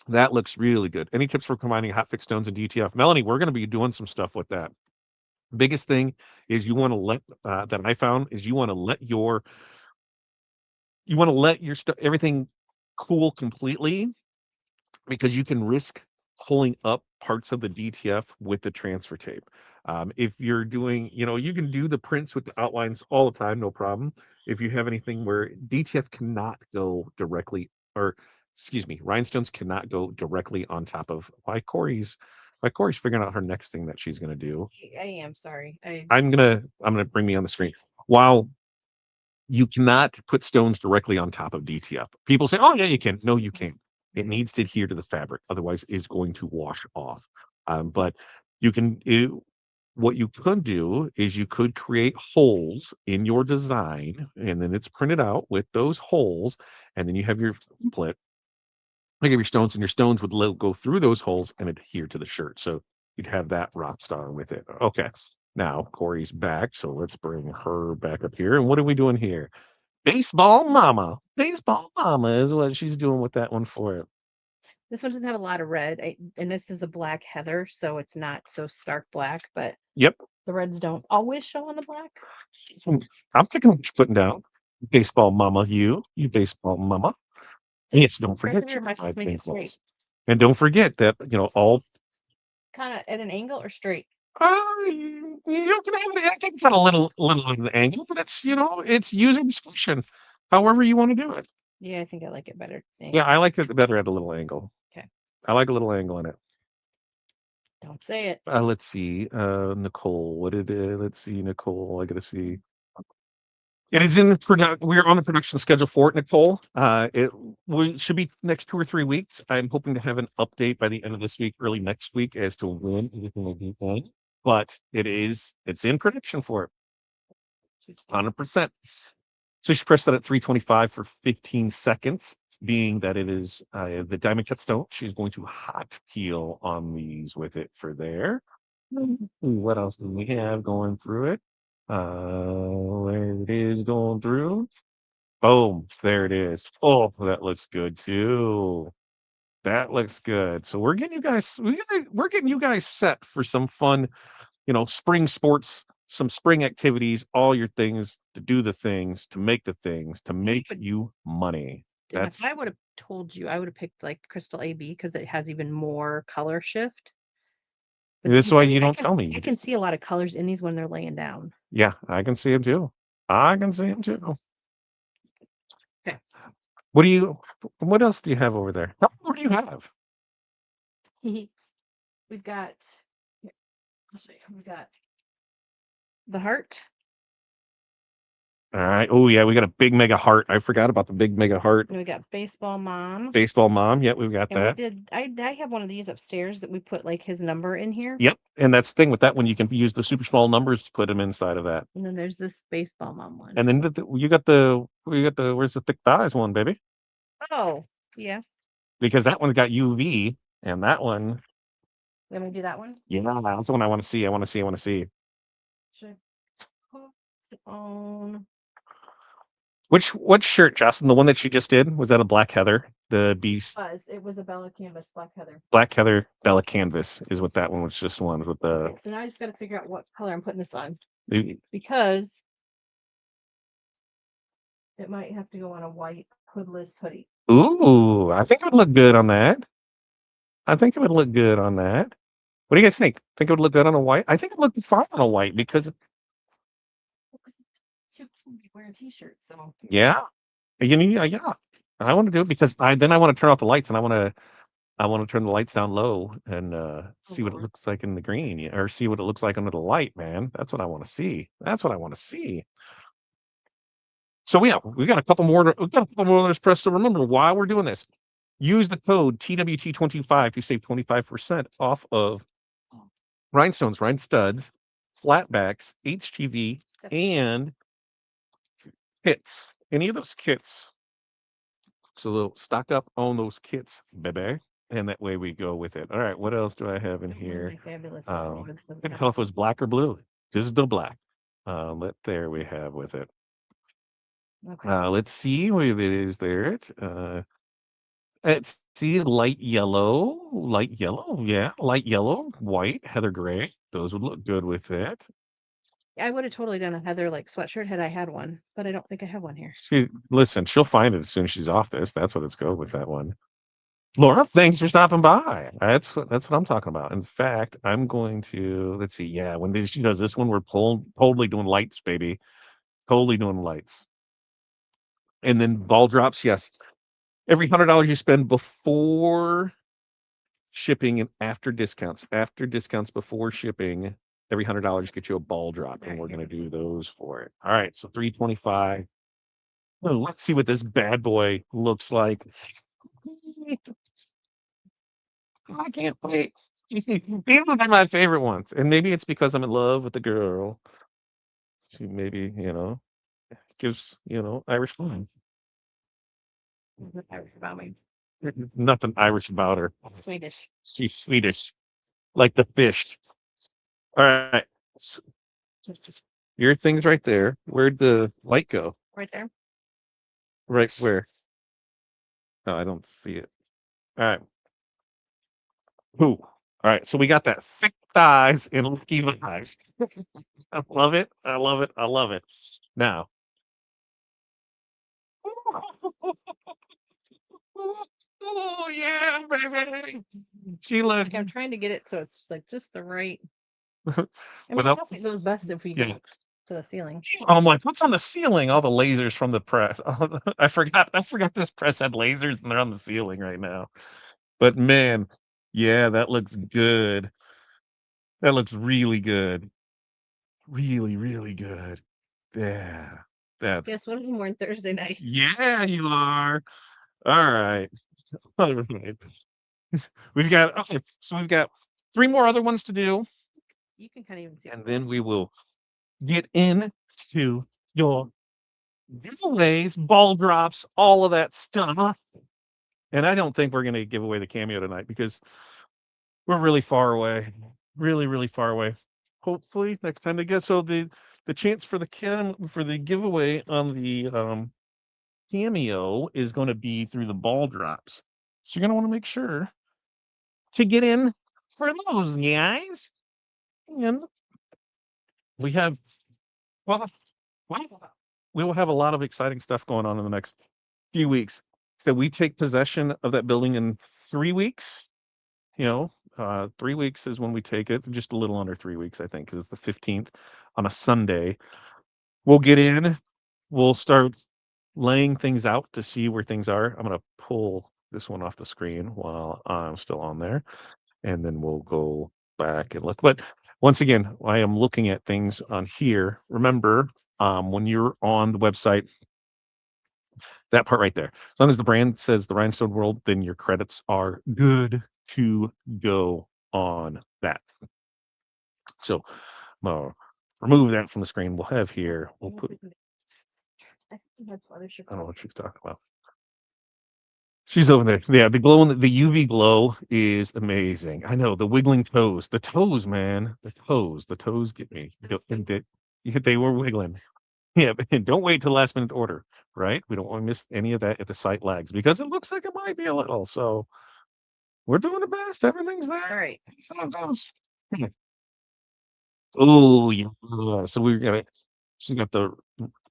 That looks really good. Any tips for combining hot fix stones and DTF? Melanie, we're going to be doing some stuff with that. Biggest thing is you want to let that I found is you want to let your everything cool completely, because you can risk pulling up parts of the DTF with the transfer tape. If you're doing, you can do the prints with the outlines all the time, no problem. If you have anything where DTF cannot go directly, or excuse me, rhinestones cannot go directly on top of why Corey's figuring out her next thing that she's gonna do. I am sorry. I'm gonna bring me on the screen. While you cannot put stones directly on top of DTF. People say, "Oh yeah, you can." No, you can't. It needs to adhere to the fabric, otherwise it's going to wash off. But you can. What you could do is you could create holes in your design, and then it's printed out with those holes, and then you have your template. Like your stones, and your stones would go through those holes and adhere to the shirt. So you'd have that rock star with it. Okay. Now Corey's back, so let's bring her back up here. And what are we doing here? Baseball mama. Baseball mama is what she's doing with that one for it. This one doesn't have a lot of red, and this is a black heather, so it's not so stark black, but Yep. the reds don't always show on the black. I'm picking what you're putting down. Baseball mama, you baseball mama. Yes, don't forget your paintballs. And don't forget that, all kind of at an angle or straight. You can have it. I think it's at a little of an angle, but it's user discretion. However you want to do it. Yeah, I think I like it better. Yeah, I like it better at a little angle. Okay. I like a little angle in it. Don't say it. Let's see. Nicole, what did let's see, Nicole. I gotta see. It is in we're on the production schedule for it, Nicole. We should be next 2 or 3 weeks. I'm hoping to have an update by the end of this week, early next week, as to when everything will be done. But it's in production for it. 100%. So you should press that at 325 for 15 seconds, being that it is the diamond cut stone. She's going to hot peel on these with it for there. What else do we have going through it? There it is going through. Boom, there it is. Oh, that looks good too. That looks good. So we're getting you guys set for some fun, spring sports, some spring activities, all your things to do the things, to make the things, to make you money. If I would have told you, I would have picked like Crystal AB because it has even more color shift. But this is why you don't tell me. I can see a lot of colors in these when they're laying down. Yeah, I can see them too. Okay. What else do you have over there? What do you have? We've got, I'll show you. We've got the heart. All right. Oh yeah, we got a big mega heart. I forgot about the big mega heart. And we got baseball mom. Baseball mom. Yep, we've got that. I have one of these upstairs that we put like his number in here. Yep. And that's the thing with that one, you can use the super small numbers to put them inside of that. And then there's this baseball mom one. And then you got the where's the thick thighs one, baby? Oh, yeah. Because that one got UV, and that one. Let me do that one. Yeah, that's the one I want to see. I want to see. Should put it on. Which shirt, Justin? The one that she just did, was that a black heather? The beast. It was a Bella Canvas black heather. Black heather Bella Canvas is what that one was. Just one with the. Okay, so now I just got to figure out what color I'm putting this on, because it might have to go on a white hoodless hoodie. Ooh, I think it would look good on that. What do you guys think? Think it would look good on a white? I think it would look fine on a white because Too cool to be wearing t-shirts, so yeah, yeah. I want to do it because I want to turn off the lights and I want to turn the lights down low and see what it Lord. looks like in the green, or see what it looks like under the light, man. That's what I want to see. That's what I want to see. So we got a couple more. We got a couple more others pressed. So remember, while we're doing this, use the code TWT25 to save 25% off of rhinestones, rhine studs, flatbacks, HGV, and kits. Any of those kits. So they'll stock up on those kits, baby. And that way we go with it. All right, what else do I have in here? My fabulous Couldn't tell if it was black or blue. This is the black. There we have with it. Okay. Let's see what it is there. Let's see, light yellow, yeah, light yellow, white, heather gray. Those would look good with it. I would have totally done a Heather like sweatshirt had I had one, but I don't think I have one here. Listen, she'll find it as soon as she's off this. That's what it's go with that one. Laura, thanks for stopping by. That's what I'm talking about. In fact, I'm going to let's see. Yeah, when she does this one, we're totally doing lights, baby. Totally doing lights. And then ball drops, yes. Every $100 you spend before shipping and after discounts, before shipping, every $100 gets you a ball drop, and we're gonna do those for it. All right, so 325. Well, let's see what this bad boy looks like. I can't wait. These are my favorite ones, and maybe it's because I'm in love with the girl. She maybe, gives, Irish fun. Irish about me. Nothing Irish about her. Swedish. She's Swedish, like the fish. All right. So, your thing's right there. Where'd the light go? Right there. Right where? Oh, I don't see it. All right. Ooh. All right. So we got that thick thighs and lucky vibes. I love it. I love it. I love it. Now. Oh yeah, baby. She Like, looks I'm trying to get it so it's like just the right. I mean, without honestly, it goes best if we yeah. go to the ceiling. Oh my, what's on the ceiling? All the lasers from the press. I forgot this press had lasers and they're on the ceiling right now. But man, yeah, that looks good. That looks really good. Really, really good. Yeah. That's Guess what I'm wearing Thursday night? yeah, you are. All right. All right. We've got okay, so we've got 3 more other ones to do, You can kind of even see. and then we will get into your giveaways, ball drops, all of that stuff. And I don't think we're gonna give away the cameo tonight because we're really far away. Really, really far away. Hopefully next time they get so the chance for the giveaway on the cameo is gonna be through the ball drops. So you're gonna want to make sure to get in for those guys. And we have well, we will have a lot of exciting stuff going on in the next few weeks. So we take possession of that building in 3 weeks. 3 weeks is when we take it. Just a little under 3 weeks, I think, because it's the 15th on a Sunday. We'll get in. We'll start laying things out to see where things are. I'm gonna pull this one off the screen while I'm still on there, and then we'll go back and look. But once again, I am looking at things on here. Remember, when you're on the website, that part right there. As long as the brand says the Rhinestone World, then your credits are good to go on that. So I'm gonna remove that from the screen. We'll have here. We'll put. I think we had some other shirts. I don't know what she's talking about. She's over there. Yeah, the UV glow is amazing. I know the wiggling toes, man, the toes get me. They were wiggling. Yeah, but don't wait till last minute order, right? We don't want to miss any of that if the site lags because it looks like it might be a little. So we're doing the best. Everything's there. All right. Sometimes. Oh yeah. So we're gonna. So we got the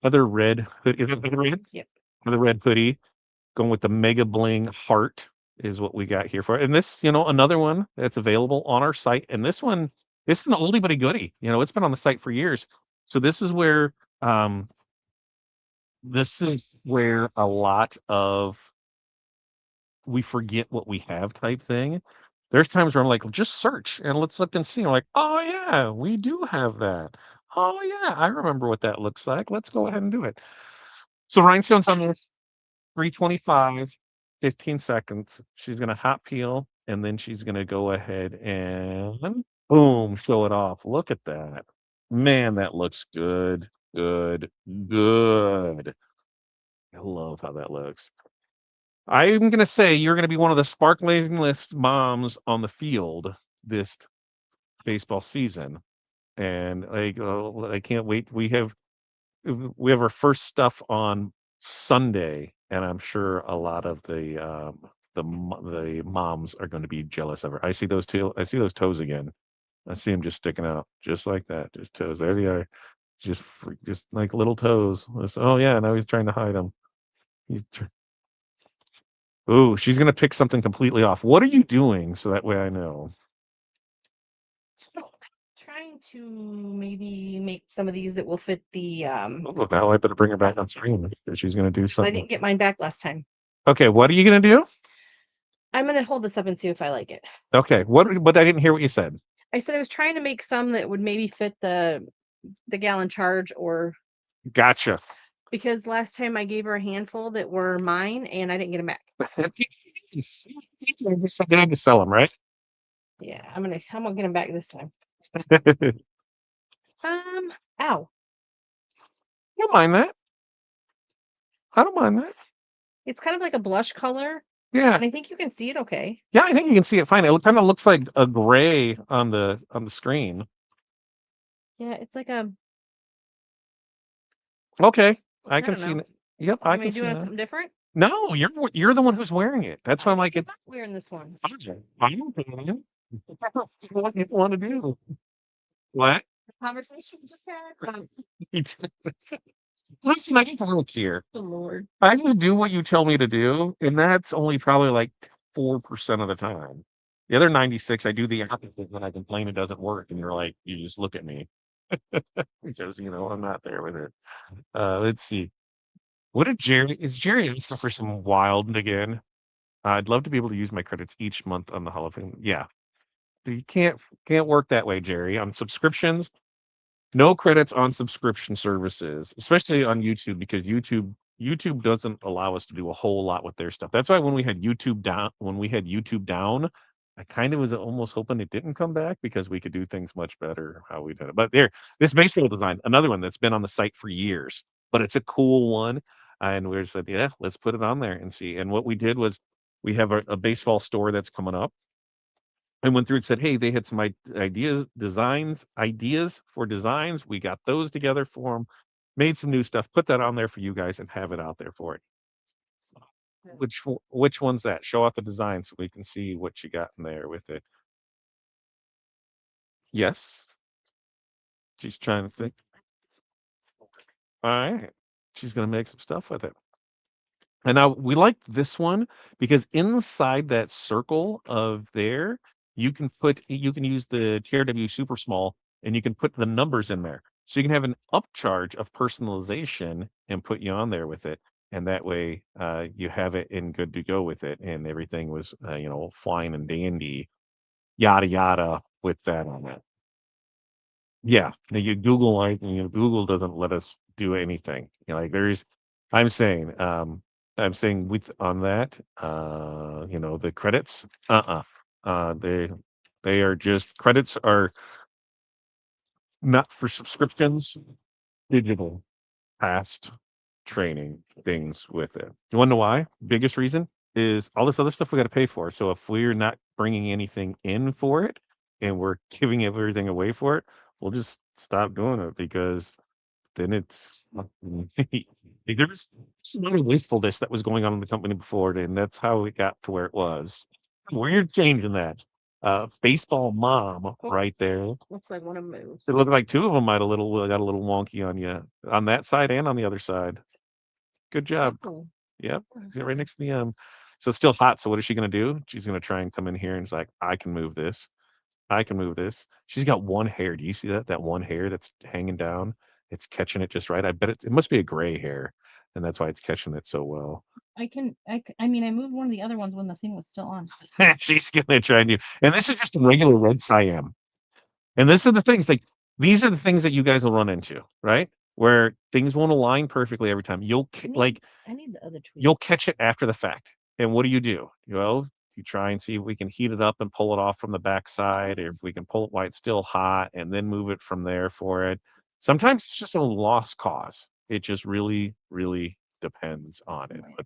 other red hoodie. Is that the red? Yep. The red hoodie going with the Mega Bling heart is what we got here for it. And this, another one that's available on our site. And this is an oldie but a goodie. It's been on the site for years. So um this is where a lot of we forget what we have type thing. There's times where I'm like, just search and let's look and see. I'm like, oh yeah, we do have that. Oh yeah, I remember what that looks like. Let's go ahead and do it. So rhinestones on this 325, 15 seconds. She's gonna hot peel and then she's gonna go ahead and boom, show it off. Look at that. Man, that looks good. Good. Good. I love how that looks. I'm gonna say you're gonna be one of the sparkling list moms on the field this baseball season, and I can't wait. We have our first stuff on Sunday, and I'm sure a lot of the moms are going to be jealous of her. I see those two. I see those toes again. I see them just sticking out, just like that, just toes. There they are, just like little toes. Oh yeah, now he's trying to hide them. He's Ooh, she's gonna pick something completely off. What are you doing so that way I know? Trying to maybe make some of these that will fit the Oh, now I better bring her back on screen because she's gonna do I something. didn't get mine back last time. Okay, what are you gonna do? I'm gonna hold this up and see if I like it. Okay, but I didn't hear what you said. I said I was trying to make some that would maybe fit the gallon charge, or Gotcha. because last time I gave her a handful that were mine and I didn't get them back. I had to sell them, right? Yeah, I'm gonna get them back this time. Ow. I don't mind that. I don't mind that. It's kind of like a blush color, Yeah, and I think you can see it okay. yeah. I think you can see it fine. It kind of looks like a gray on the screen. Yeah, it's like a Okay, I I can don't see. know. Yep, Am I I can see doing that. something different? No, you're the one who's wearing it. That's why I'm like, I'm not wearing this one. I don't know. What you want to do? What? The conversation we just had. Listen, I can work here. The Lord. I just do what you tell me to do, and that's only probably like 4% of the time. The other 96, I do the opposite when I complain it doesn't work, and you're like, you just look at me because I'm not there with it. Let's see. What did Jerry is Jerry asking for some wild again? I'd love to be able to use my credits each month on the Hall of Fame. Yeah, you can't work that way, Jerry. On subscriptions, no credits on subscription services, especially on YouTube, because YouTube doesn't allow us to do a whole lot with their stuff. That's why when we had YouTube down, I kind of was almost hoping it didn't come back because we could do things much better how we did it. But this baseball design, another one that's been on the site for years, but it's a cool one. And we just said, yeah, let's put it on there and see. And what we did was we have a baseball store that's coming up. I went through and said, "Hey, they had some ideas for designs. We got those together for them, made some new stuff, put that on there for you guys, and have it out there for it." So, which one's that? Show off the design so we can see what you got in there with it. Yes, she's trying to think. All right, she's gonna make some stuff with it. And now we like this one because inside that circle of there, you can use the TRW super small and you can put the numbers in there. So you can have an upcharge of personalization and put you on there with it. And that way you have it and good to go with it. And everything was fine and dandy, yada yada with that on it. Yeah. Now Google doesn't let us do anything. Like I'm saying, I'm saying with on that, the credits, they are just credits are not for subscriptions, digital past training things with it. You want to know why? Biggest reason is all this other stuff we got to pay for. So if we're not bringing anything in for it and we're giving everything away for it, we'll just stop doing it because then it's there was some other wastefulness that was going on in the company before, and that's how it got to where it was. We're changing that. Baseball mom right there. Looks like one of them moved. It looked like two of them got a little wonky on you on that side and on the other side. Good job. Oh, Yep. Is it right next to the So it's still hot. So what is she gonna do? She's gonna try and come in here and it's like, I can move this. I can move this. She's got one hair. Do you see that? That one hair that's hanging down. It's catching it just right. I bet it must be a gray hair, and that's why it's catching it so well. I mean, I moved one of the other ones when the thing was still on. She's gonna try and do. And this is just a regular red Siam. And this are the things like these are the things that you guys will run into, right? Where things won't align perfectly every time. I need the other tweet. You'll catch it after the fact. And what do? Well, you try and see if we can heat it up and pull it off from the backside, or if we can pull it while it's still hot and then move it from there for it. Sometimes it's just a lost cause. It just really, really depends on it. But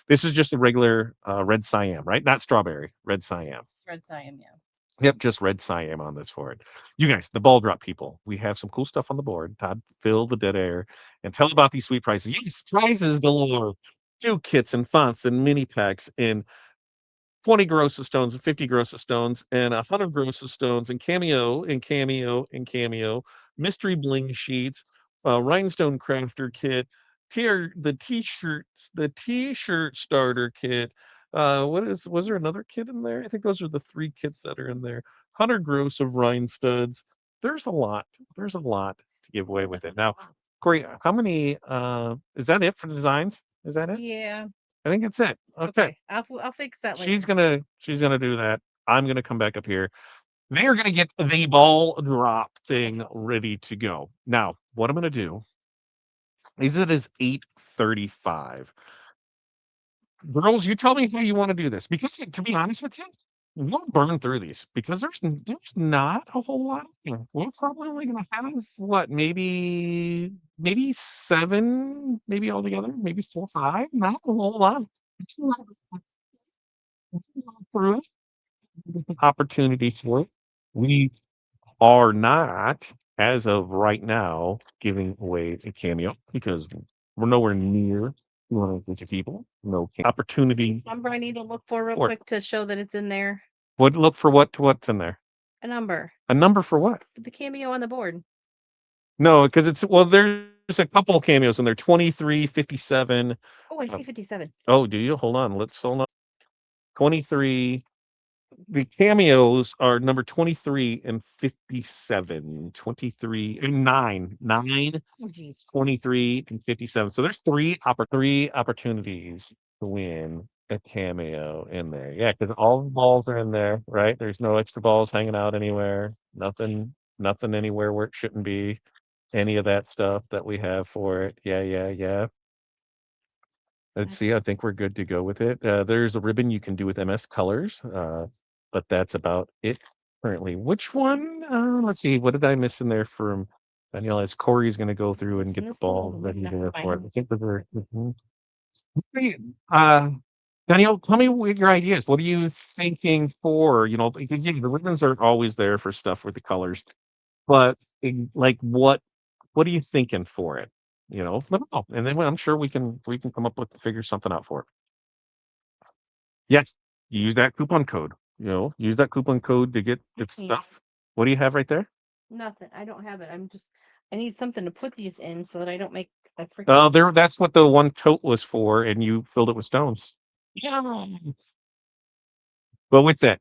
this is just a regular red Siam, right? Not strawberry, red Siam. It's red Siam, yeah. Yep, just red Siam on this for it. You guys, the ball drop people, we have some cool stuff on the board. Todd, fill the dead air and tell about these sweet prizes. Yes, prizes galore. 2 kits and fonts and mini packs and 20 gross of stones and 50 gross of stones and 100 gross of stones and cameo, mystery bling sheets, rhinestone crafter kit, the t-shirt starter kit. Was there another kit in there? I think those are the 3 kits that are in there. 100 gross of rhinestuds. There's a lot. There's a lot to give away with it. Now, Corey, how many is that it for the designs? Is that it? Yeah. I think that's it. Okay. I'll fix that later. She's gonna do that. I'm gonna come back up here. They are gonna get the ball drop thing ready to go. Now, what I'm gonna do is it is 8:35. Girls, you tell me how you want to do this. Because to be honest with you, we'll burn through these because there's not a whole lot here. We're probably only gonna have what, maybe 7, maybe altogether, maybe 4, 5, not a whole lot. Through it. Opportunity for it. We are not, as of right now, giving away a cameo because we're nowhere near 250 people. No opportunity. Number I need to look for real Or- quick to show that it's in there. What look for what's in there? A number. A number for what? The cameo on the board. No, because there's a couple cameos in there. 23, 57. Oh, I see 57. Oh, do you? Hold on. Let's hold on. 23. The cameos are number 23 and 57. 23 and 9. 9, Oh, geez. 23 and 57. So there's 3 opportunities to win a cameo in there. Yeah, because all the balls are in there, right? There's no extra balls hanging out anywhere. Nothing anywhere where it shouldn't be. Any of that stuff that we have for it. Yeah. Let's see. I think we're good to go with it. There's a ribbon you can do with MS Colors, but that's about it currently. Which one? Let's see. What did I miss in there from Danielle? As Corey's going to go through and get the ball ready there for it. I think we're. Great. Danielle, tell me what your ideas. What are you thinking for? Because the ribbons are always there for stuff with the colors, but like what are you thinking for it? Let me know, and then I'm sure we can come up with figure something out for it. Yeah, you use that coupon code. Use that coupon code to get stuff. What do you have right there? Nothing. I don't have it. I need something to put these in so that I don't make a freaking. Oh, that's what the one tote was for, and you filled it with stones. Yeah. But with that,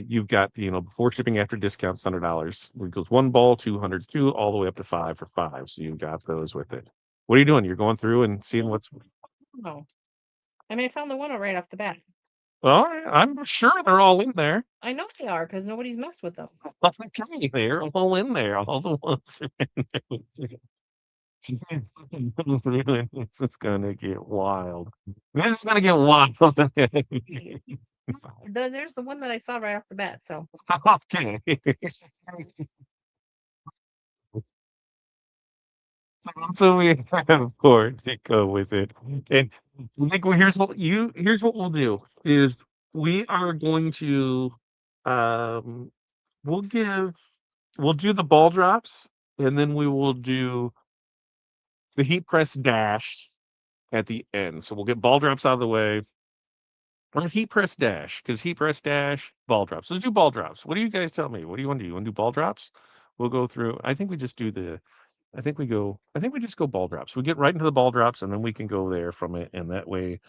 you've got before shipping after discounts $100. It goes 1 ball, 202, all the way up to 5 for 5. So you've got those with it. What are you doing? You're going through and seeing what's. No. I mean, I found the one right off the bat. Well, I'm sure they're all in there. I know they are because nobody's messed with them. Okay, they're all in there. All the ones are in there. This is gonna get wild. This is gonna get wild. There's the one that I saw right off the bat. So Okay. So we have for to go with it. And I think here's what we'll do is we are going to um we'll give we'll do the ball drops and then we will do the heat press dash at the end. So we'll get ball drops out of the way. Or heat press dash, because heat press dash, ball drops. Let's do ball drops. What do you guys tell me? What do you want to do? You want to do ball drops? We'll go through. I think we just just go ball drops. We get right into the ball drops and then we can go there from it. And that way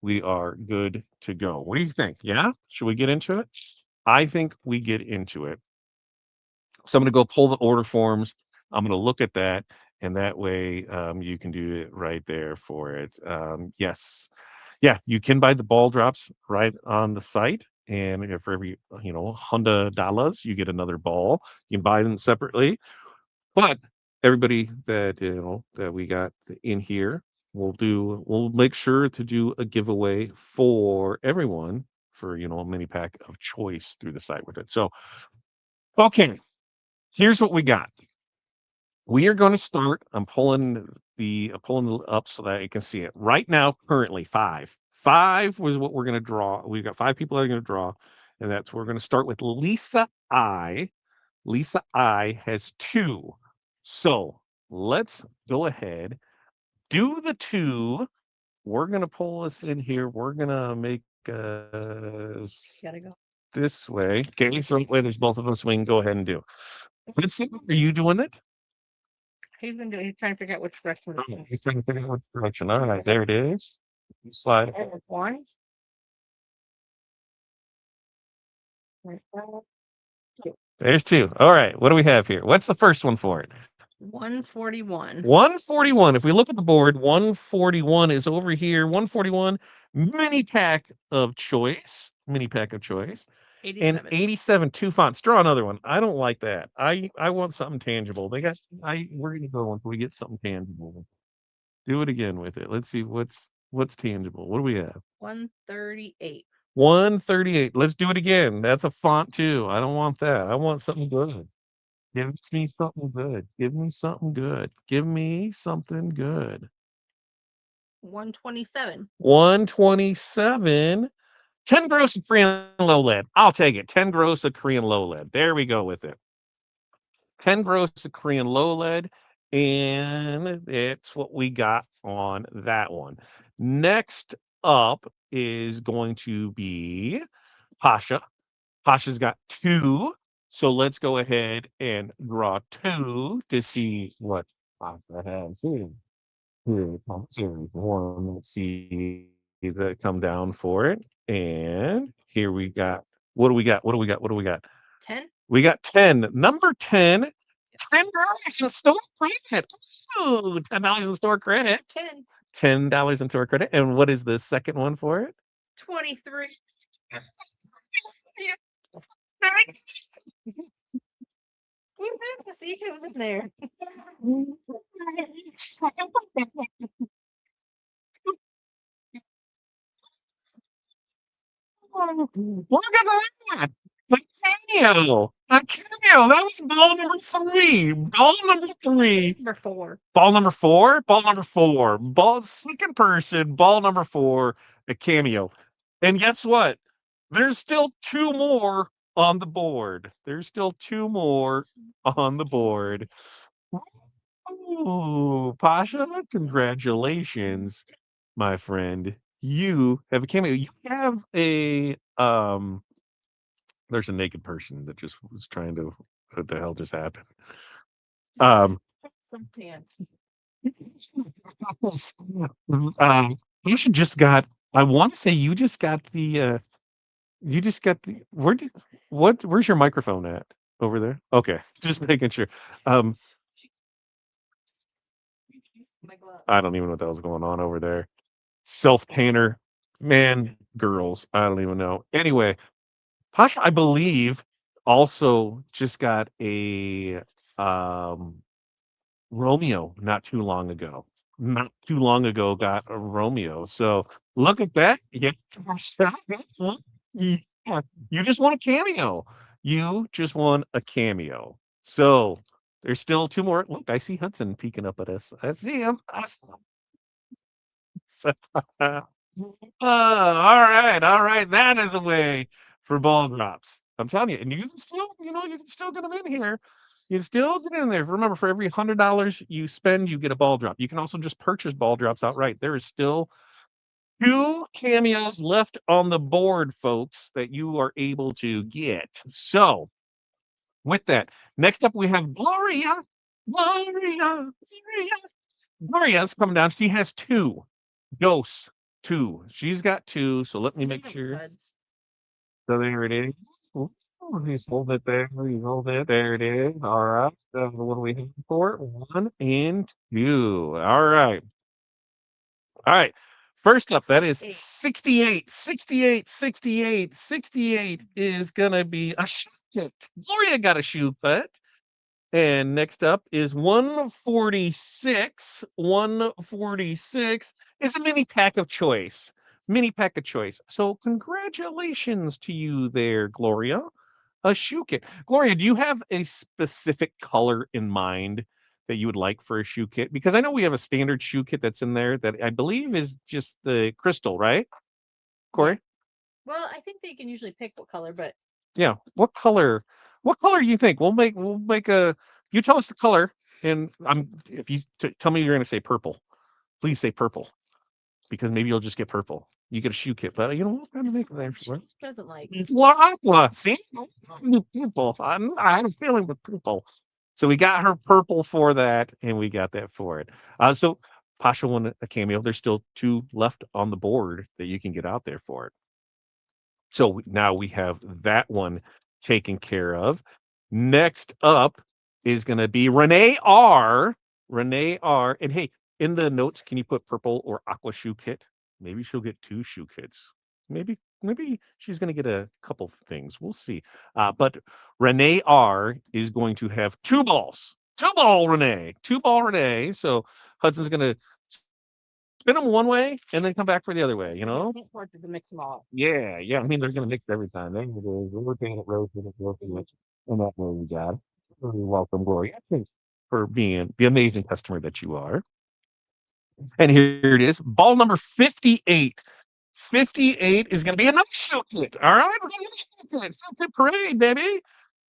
we are good to go. What do you think? Yeah? Should we get into it? I think we get into it. So I'm going to go pull the order forms. I'm going to look at that, and that way you can do it right there for it. Yes, yeah, you can buy the ball drops right on the site, and for every $100, you get another ball. You can buy them separately, but everybody that that we got in here, we'll make sure to do a giveaway for everyone for a mini pack of choice through the site with it. So okay, here's what we got. We are going to start. I'm pulling it up so that you can see it. Right now, currently five. Five was what we're going to draw. We've got five people that are going to draw, and we're going to start with Lisa I. Lisa I has two. So let's go ahead, do the two. We're going to pull this in here. We're going to make Gotta go. this way. Okay, so that way there's both of us. We can go ahead and do. Let's see. Are you doing it? He's trying to figure out which direction. Oh, he's trying to figure out which direction. All right, there it is. You slide. it. There's one. There's two. All right, what do we have here? What's the first one for it? 141. 141. If we look at the board, 141 is over here. 141 mini pack of choice. Mini pack of choice. 87. And 87 two fonts. Draw another one. I don't like that. I want something tangible. We're gonna go until we get something tangible. Do it again with it. Let's see what's tangible. What do we have? 138. 138. Let's do it again. That's a font too. I don't want that. I want something good. Give me something good. Give me something good. Give me something good. 127. 127. 10 gross of Korean low lead. I'll take it. 10 gross of Korean low lead. There we go with it. 10 gross of Korean low lead. And it's what we got on that one. Next up is going to be Pasha. Pasha's got two. So let's go ahead and draw two to see what Pasha has here. Here comes series one. Let's see that come down for it. And here we got what do we got? What do we got? What do we got? 10. We got 10. Number 10, $10 in store credit. Ooh, $10 in store credit. 10. $10 in store credit. And what is the second one for it? 23. You have to see who's in there. Look at that! A cameo! A cameo! That was ball number 3. Ball number 3. Number 4. Ball number 4? Ball number 4. Ball second person, ball number 4, a cameo. And guess what? There's still 2 more on the board. There's still 2 more on the board. Ooh, Pasha, congratulations, my friend. You have a cameo. You have a there's a naked person that just was trying to what the hell just happened? Um Some pants. Pasha just got I want to say you just got the where's your microphone at? Over there? Okay, just making sure. My glove. I don't even know what the hell's going on over there. Self-tanner, man, girls, I don't even know. Anyway, Pasha, I believe, also just got a Romeo not too long ago. Not too long ago, got a Romeo. So look at that. Yeah, yeah, you just won a cameo. You just won a cameo. So there's still 2 more. Look, I see Hudson peeking up at us. I see him. So, all right, all right. That is a way for ball drops. I'm telling you, and you can still, you can still get them in here. You can still get in there. Remember, for every $100 you spend, you get a ball drop. You can also just purchase ball drops outright. There is still 2 cameos left on the board, folks, that you are able to get. So, with that, next up we have Gloria. Gloria's coming down. She has 2 ghosts. 2. She's got 2. So let me make Stamp sure. buds. So there it is. Ooh, he's holding it there. He's holding it. There it is. All right. So what do we have for it? 1 and 2. All right. All right. First up, that is 68. 68, 68, 68 is going to be a shoe kit. Gloria got a shoe pet. And next up is 146. 146 is a mini pack of choice. Mini pack of choice. So congratulations to you there, Gloria. A shoe kit. Gloria, do you have a specific color in mind that you would like for a shoe kit? Because I know we have a standard shoe kit that's in there that I believe is just the crystal, right? Corey? Well, I think they can usually pick what color, but Yeah. What color? What color do you think? We'll make a you tell us the color and if you tell me you're going to say purple. Please say purple because maybe you'll just get purple. You get a shoe kit, but you know what? I'm making there for she doesn't like. Well, aqua. See, purple. I had a feeling with purple. So we got her purple for that, and we got that for it. So Pasha won a cameo. There's still 2 left on the board that you can get out there for it. So now we have that one taken care of. Next up is going to be Renee R. Renee R. And hey, in the notes, can you put purple or aqua shoe kit? Maybe she'll get 2 shoe kits. Maybe she's going to get a couple of things. We'll see. But Renee R is going to have 2 balls. 2-ball Renee. 2-ball Renee. So Hudson's going to spin them one way and then come back for the other way, you know? To mix them all. Yeah. I mean, they're going to mix every time. There it is. We're looking at roasting it, and that way we got it. You're welcome, Gloria. Thanks for being the amazing customer that you are. And here it is, ball number 58. 58 is going to be another shoe kit. All right, we're going to shoe kit. Shoe kit parade, baby.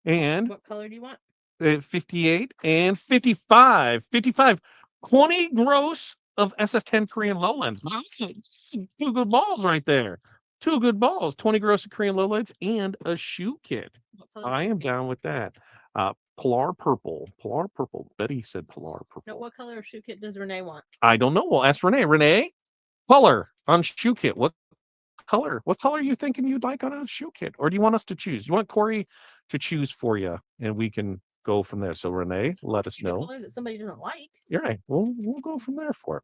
And What color do you want? 58 and 55. 55. 20 gross of SS10 Korean lowlands. Wow, that's 2 good balls right there. 2 good balls. 20 gross of Korean lowlands and a shoe kit. I am down with that. Polar purple. Polar purple. Betty said polar No, purple. what color of shoe kit does Renee want? I don't know. We'll ask Renee. Renee, color on shoe kit. What color? What color are you thinking you'd like on a shoe kit? Or do you want us to choose? You want Corey to choose for you, and we can go from there. So Renee, let us The know. color that somebody doesn't like. You're right. We'll go from there for it.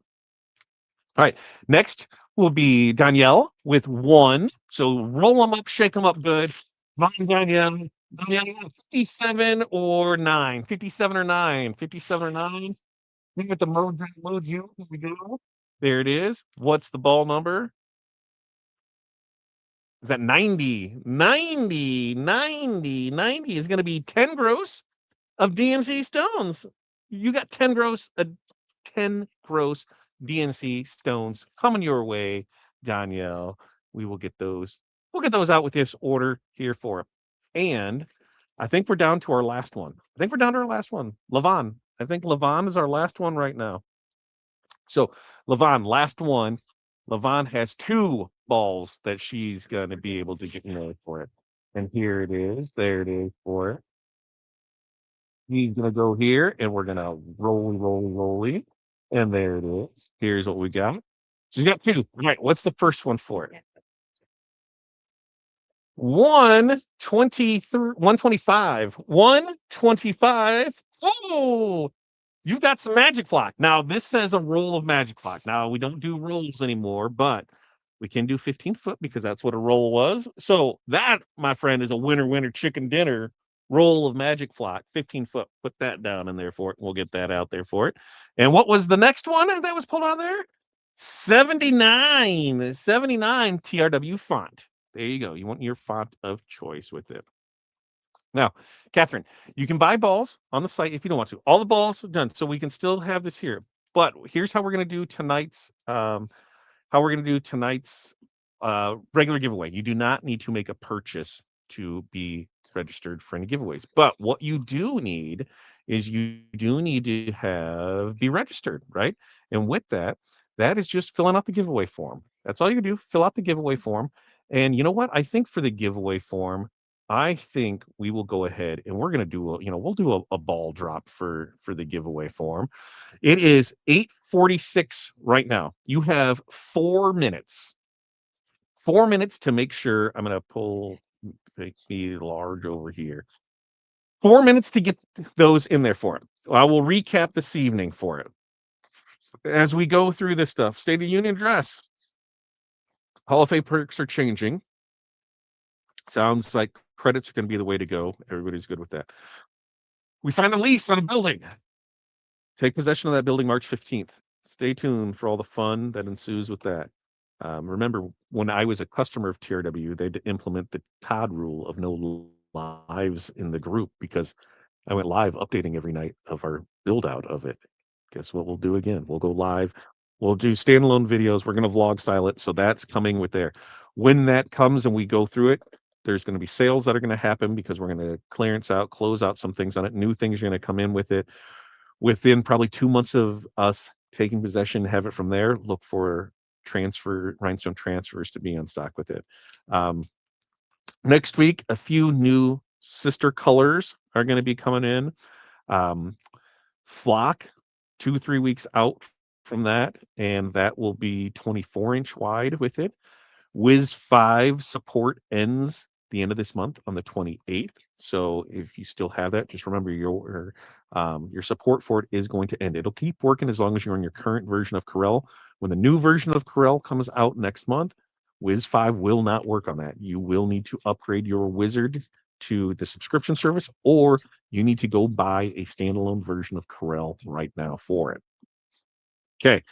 All right. Next will be Danielle with 1. So roll them up, shake them up good. Come on, Danielle. Danielle, 57 or 9. 57 or 9. 57 or 9. Look at the mode you. Here we go. There it is. What's the ball number? Is that 90? 90, 90, 90 is going to be 10 gross of DMC stones. You got 10 gross, 10 gross DNC stones coming your way, Danielle. We will get those. We'll get those out with this order here for it. And I think we're down to our last one. Levon. I think Levon is our last one right now. So Levon, last one. Levon has 2 balls that she's going to be able to get in for it. And here it is. There it is for it. He's going to go here, and we're going to roll. And there it is. Here's what we got. She's got 2. All right, what's the first one for it? 123, 125. 125. Oh, you've got some magic flock. Now, this says a roll of magic flock. Now, we don't do rolls anymore, but we can do 15 foot because that's what a roll was. So that, my friend, is a winner chicken dinner roll of magic flock. 15 foot. Put that down in there for it. We'll get that out there for it. And what was the next one that was pulled out there? 79 TRW font. There you go. You want your font of choice with it. Now, Catherine, you can buy balls on the site if you don't want to. All the balls are done, so we can still have this here. But here's how we're going to do tonight's regular giveaway. You do not need to make a purchase to be registered for any giveaways. But what you do need is you do need to be registered, right? And with that is just filling out the giveaway form. That's all you can do. Fill out the giveaway form. And you know what? I think for the giveaway form, I think we will go ahead and we're going to do we'll do a ball drop for the giveaway form. It is 8:46 right now. You have 4 minutes. 4 minutes to make sure I'm going to make me large over here. 4 minutes to get those in there for it. I will recap this evening for it. As we go through this stuff, State of the Union address. Hall of Fame perks are changing. Sounds like credits are going to be the way to go. Everybody's good with that. We signed a lease on a building. Take possession of that building March 15th. Stay tuned for all the fun that ensues with that. Remember, when I was a customer of TRW, they'd implement the Todd rule of no lives in the group because I went live updating every night of our build out of it. Guess what we'll do again? We'll go live. We'll do standalone videos. We're going to vlog style it. So that's coming with there. When that comes and we go through it, there's going to be sales that are going to happen because we're going to close out some things on it. New things are going to come in with it. Within probably 2 months of us taking possession, have it from there, look for rhinestone transfers to be on stock with it. Next week, a few new sister colors are going to be coming in. Flock, 2-3 weeks out from that, and that will be 24-inch wide with it. Wiz 5 support ends the end of this month on the 28th. So if you still have that, just remember your support for it is going to end. It'll keep working as long as you're on your current version of Corel. When the new version of Corel comes out next month, Wiz 5 will not work on that. You will need to upgrade your wizard to the subscription service, or you need to go buy a standalone version of Corel right now for it. Okay.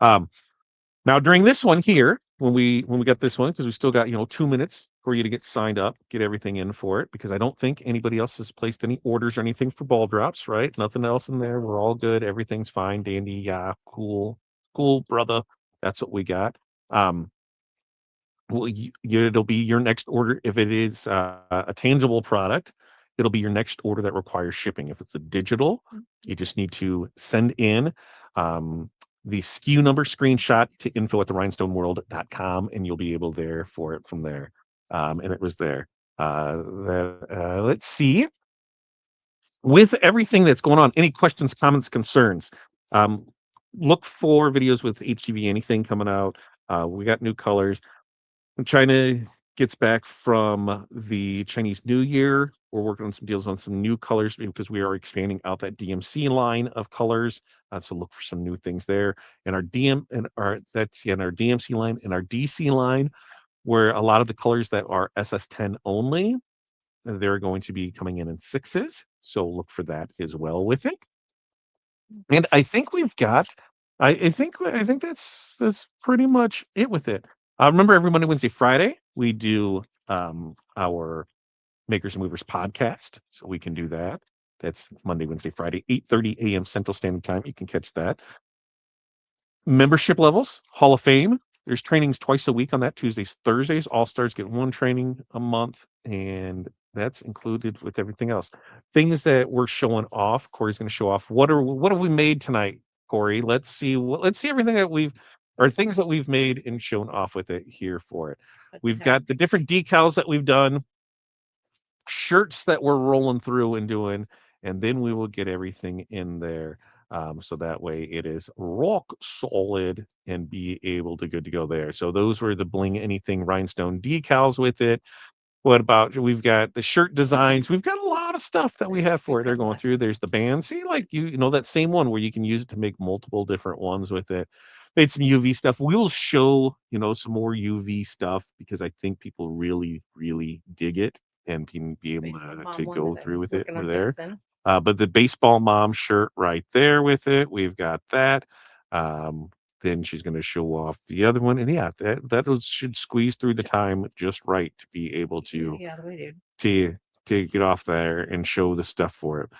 Now during this one here, when we got this one, because we still got 2 minutes for you to get signed up, get everything in for it, because I don't think anybody else has placed any orders or anything for ball drops, right? Nothing else in there. We're all good. Everything's fine, dandy. Yeah, cool, brother. That's what we got. Well, it'll be your next order if it is a tangible product. It'll be your next order that requires shipping. If it's a digital, you just need to send in the SKU number screenshot to info@therhinestoneworld.com, and you'll be able there for it from there. And it was there. Let's see. With everything that's going on, any questions, comments, concerns? Look for videos with HGV anything coming out. We got new colors. When China gets back from the Chinese New Year, we're working on some deals on some new colors because we are expanding out that DMC line of colors. So look for some new things there. And our DMC line and our DC line, where a lot of the colors that are SS10 only, they're going to be coming in 6s. So look for that as well with it. And I think we've got. I think that's pretty much it with it. Remember every Monday, Wednesday, Friday, we do our Makers and Movers podcast. So we can do that. That's Monday, Wednesday, Friday, 8:30 a.m. Central Standard Time. You can catch that. Membership levels, Hall of Fame. There's trainings twice a week on that, Tuesdays, Thursdays. All stars get one training a month, and that's included with everything else. Things that we're showing off. Corey's going to show off. What have we made tonight, Corey? Let's see everything that things that we've made and shown off with it here for it. We've got the different decals that we've done, shirts that we're rolling through and doing, and then we will get everything in there. So that way it is rock solid and be able to good to go there. So those were the Bling Anything rhinestone decals with it. What about we've got the shirt designs? We've got a lot of stuff that we have for it. They're going through. There's the band. See, like that same one where you can use it to make multiple different ones with it. Made some UV stuff. We'll show some more UV stuff because I think people really, really dig it and can be able to go through with it. We're there. But the baseball mom shirt right there with it, we've got that. Then she's going to show off the other one, and yeah, that should squeeze through the time just right to be able to get off there and show the stuff for it.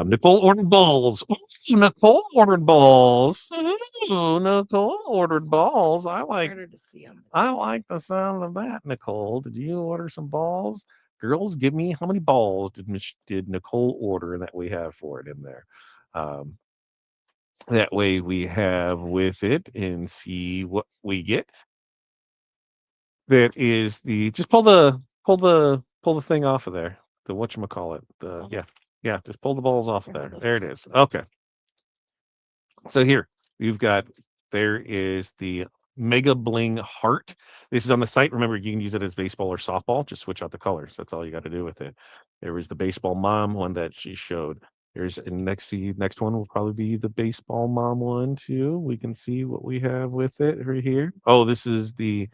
Nicole ordered balls. Ooh, Nicole ordered balls. Ooh, Nicole ordered balls. I like the sound of that, Nicole. Did you order some balls? Girls, give me how many balls did Nicole order that we have for it in there? That way we have with it and see what we get. That is just pull pull the thing off of there. The whatchamacallit. The Balls? yeah, just pull the balls off Here, there. hold those There it balls. is. Okay. So here you've got there is the Mega Bling Heart. This is on the site. Remember, you can use it as baseball or softball. Just switch out the colors. That's all you got to do with it. There was the baseball mom one that she showed. Here's and next one will probably be the baseball mom one too. We can see what we have with it right here. Oh, this is the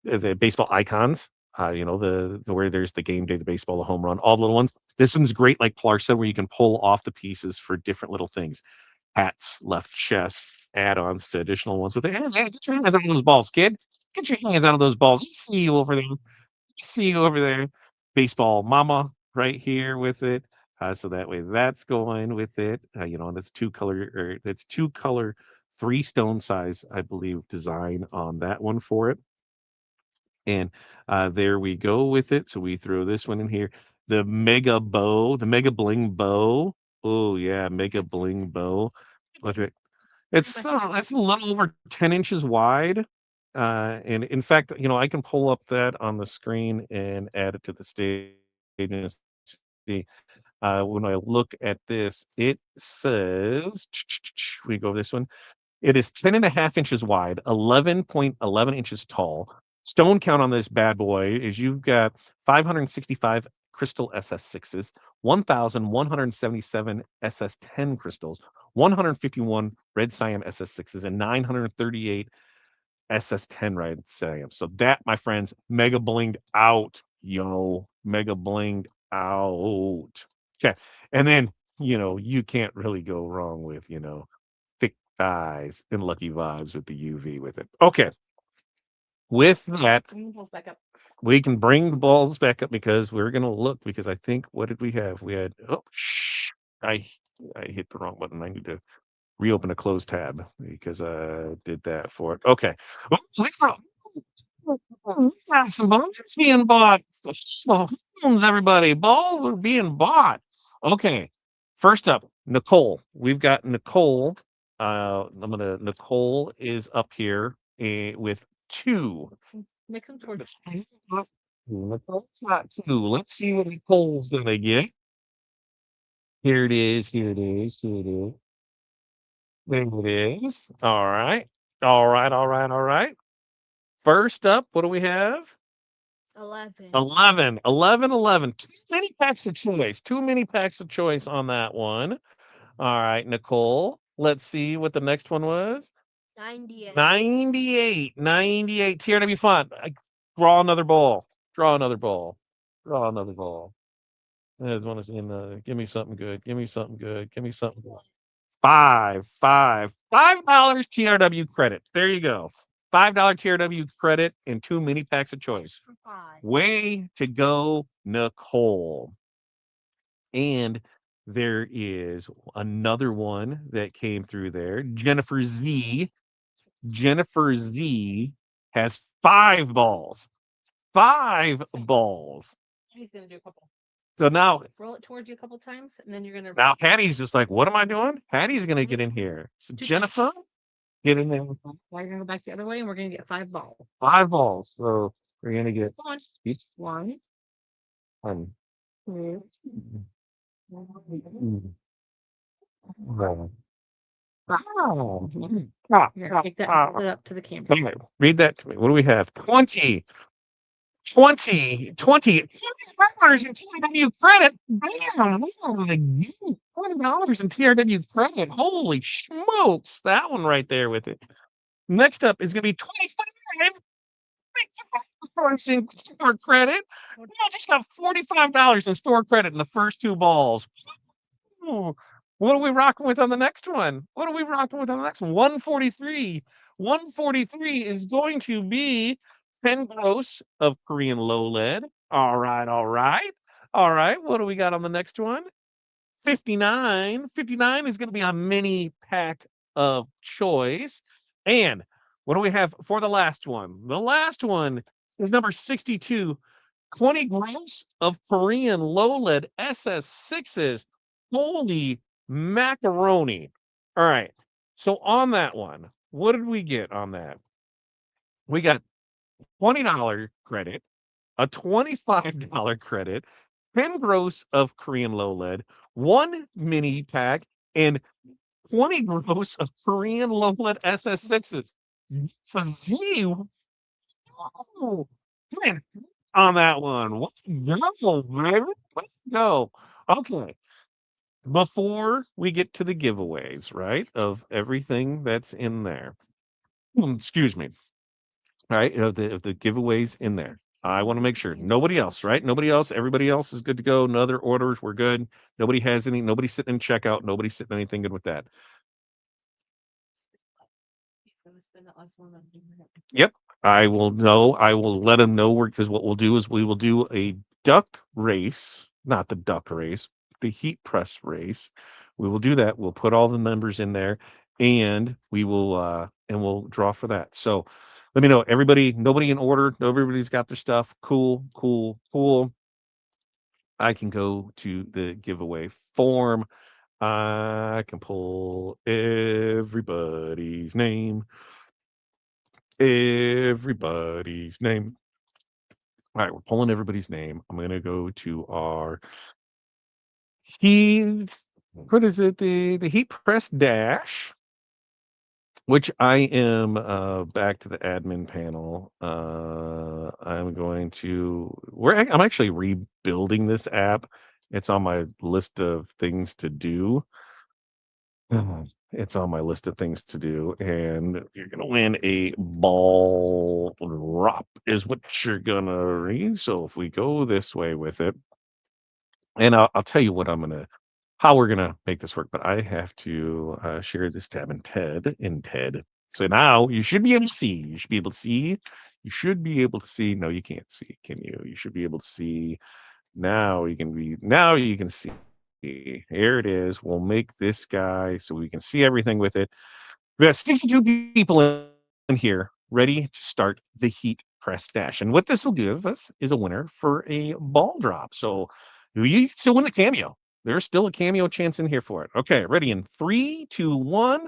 baseball icons. You know, the where there's the game day, the baseball, the home run, all the little ones. This one's great, like Clark said, where you can pull off the pieces for different little things. Hats, left chest, add-ons to additional ones with it. Hey, get your hands out of those balls, kid. Get your hands out of those balls. I see you over there. I see you over there. Baseball mama right here with it. So that way that's going with it. You know, and that's two color, 3 stone size, I believe, design on that one for it. And there we go with it. So we throw this one in here. The Mega Bow, the Mega Bling Bow. Oh yeah, Mega That's Bling Bow. Look at it. my It's a little over 10 inches wide. And in fact, you know, I can pull up that on the screen and add it to the stage and see. When I look at this, it says we go this one. It is 10.5 inches wide, 11.11 inches tall. Stone count on this bad boy is you've got 565 crystal SS6s, 1,177 SS10 crystals, 151 red cyan SS6s, and 938 SS10 red cyan. So that, my friends, mega blinged out, yo, mega blinged out. Okay, and then you can't really go wrong with thick eyes and lucky vibes with the UV with it. Okay. With that, bring the balls back up. we can bring the balls back up because we're gonna look because I think what did we have? We had I I hit the wrong button. I need to reopen a closed tab because I did that for it. Okay. Oh, we got some balls being bought. Balls, everybody. Balls are being bought. Okay. First up, Nicole. We've got Nicole. Nicole is up here with 2. Mix them towards Nicole's got 2. Let's see what Nicole's gonna get. Here it is. Here it is. Here it is. There it is. All right. All right. All right. All right. First up, what do we have? 11. 11, 11, 11. Too many packs of choice. Too many packs of choice on that one. All right, Nicole. Let's see what the next one was. 98. 98, 98. TRW font. Draw another ball. Draw another ball. Draw another ball. I want to see give me something good. Give me something good. Give me something good. $5 TRW credit. There you go. $5 TRW credit and 2 mini packs of choice. For 5. Way to go, Nicole. And there is another one that came through there. Jennifer Z. Jennifer Z has 5 balls. 5 balls. He's gonna do a couple. So now Roll it towards you a couple times, and then you're gonna Hattie's just like, what am I doing? Hattie's gonna get in here. So Two Jennifer, get in there. Now you're gonna go back the other way, and we're gonna get 5 balls. 5 balls. So we're gonna get One, each one, one. two. Wow. Here, take that and hold it up to the camera. Okay, read that to me. What do we have? 20 $20 in TRW credit. Bam! $20 in TRW credit. Holy smokes. That one right there with it. Next up is going to be 25 in store credit. I just got $45 in store credit in the first 2 balls. Ooh, what are we rocking with on the next one? What are we rocking with on the next one? 143. 143 is going to be 10 gross of Korean low lead. All right, all right. All right. What do we got on the next one? 59. 59 is going to be a mini pack of choice. And what do we have for the last one? The last one is number 62. 20 grams of Korean low lead SS6s. Holy macaroni. All right. So on that one, what did we get on that? We got $20 credit, a $25 credit, 10 gross of Korean low lead, 1 mini pack, and 20 gross of Korean low lead SS6s. Z, man, on that one. Let's go, baby. Let's go. Okay. Before we get to the giveaways, right, of everything that's in there, excuse me, all right, of the giveaways in there, I want to make sure nobody else, right? Nobody else, everybody else is good to go. No other orders, we're good. Nobody has any, nobody's sitting in checkout, nobody's sitting anything good with that. Yep. I will know. I will let them know because what we'll do is we will do a duck race, not the duck race, the heat press race. We will do that. We'll put all the numbers in there and we will and we'll draw for that. So let me know. Everybody, nobody in order, everybody's got their stuff. Cool, cool, cool. I can go to the giveaway form. I can pull everybody's name. Everybody's name. All right, we're pulling everybody's name. I'm gonna go to our heat. What is it? The heat press dash, which I am back to the admin panel. I'm going to. I'm actually rebuilding this app. It's on my list of things to do. It's on my list of things to do, and you're gonna win a ball drop, is what you're gonna read. So if we go this way with it, and I'll tell you what how we're gonna make this work. But I have to share this tab in TED. So now you should be able to see. You should be able to see. You should be able to see. No, you can't see, can you? You should be able to see. Now you can be. Now you can see. Here it is. We'll make this guy so we can see everything with it. We got 62 people in here ready to start the heat press dash. And what this will give us is a winner for a ball drop. So you still win the cameo. There's still a cameo chance in here for it. Okay, ready in 3, 2, 1.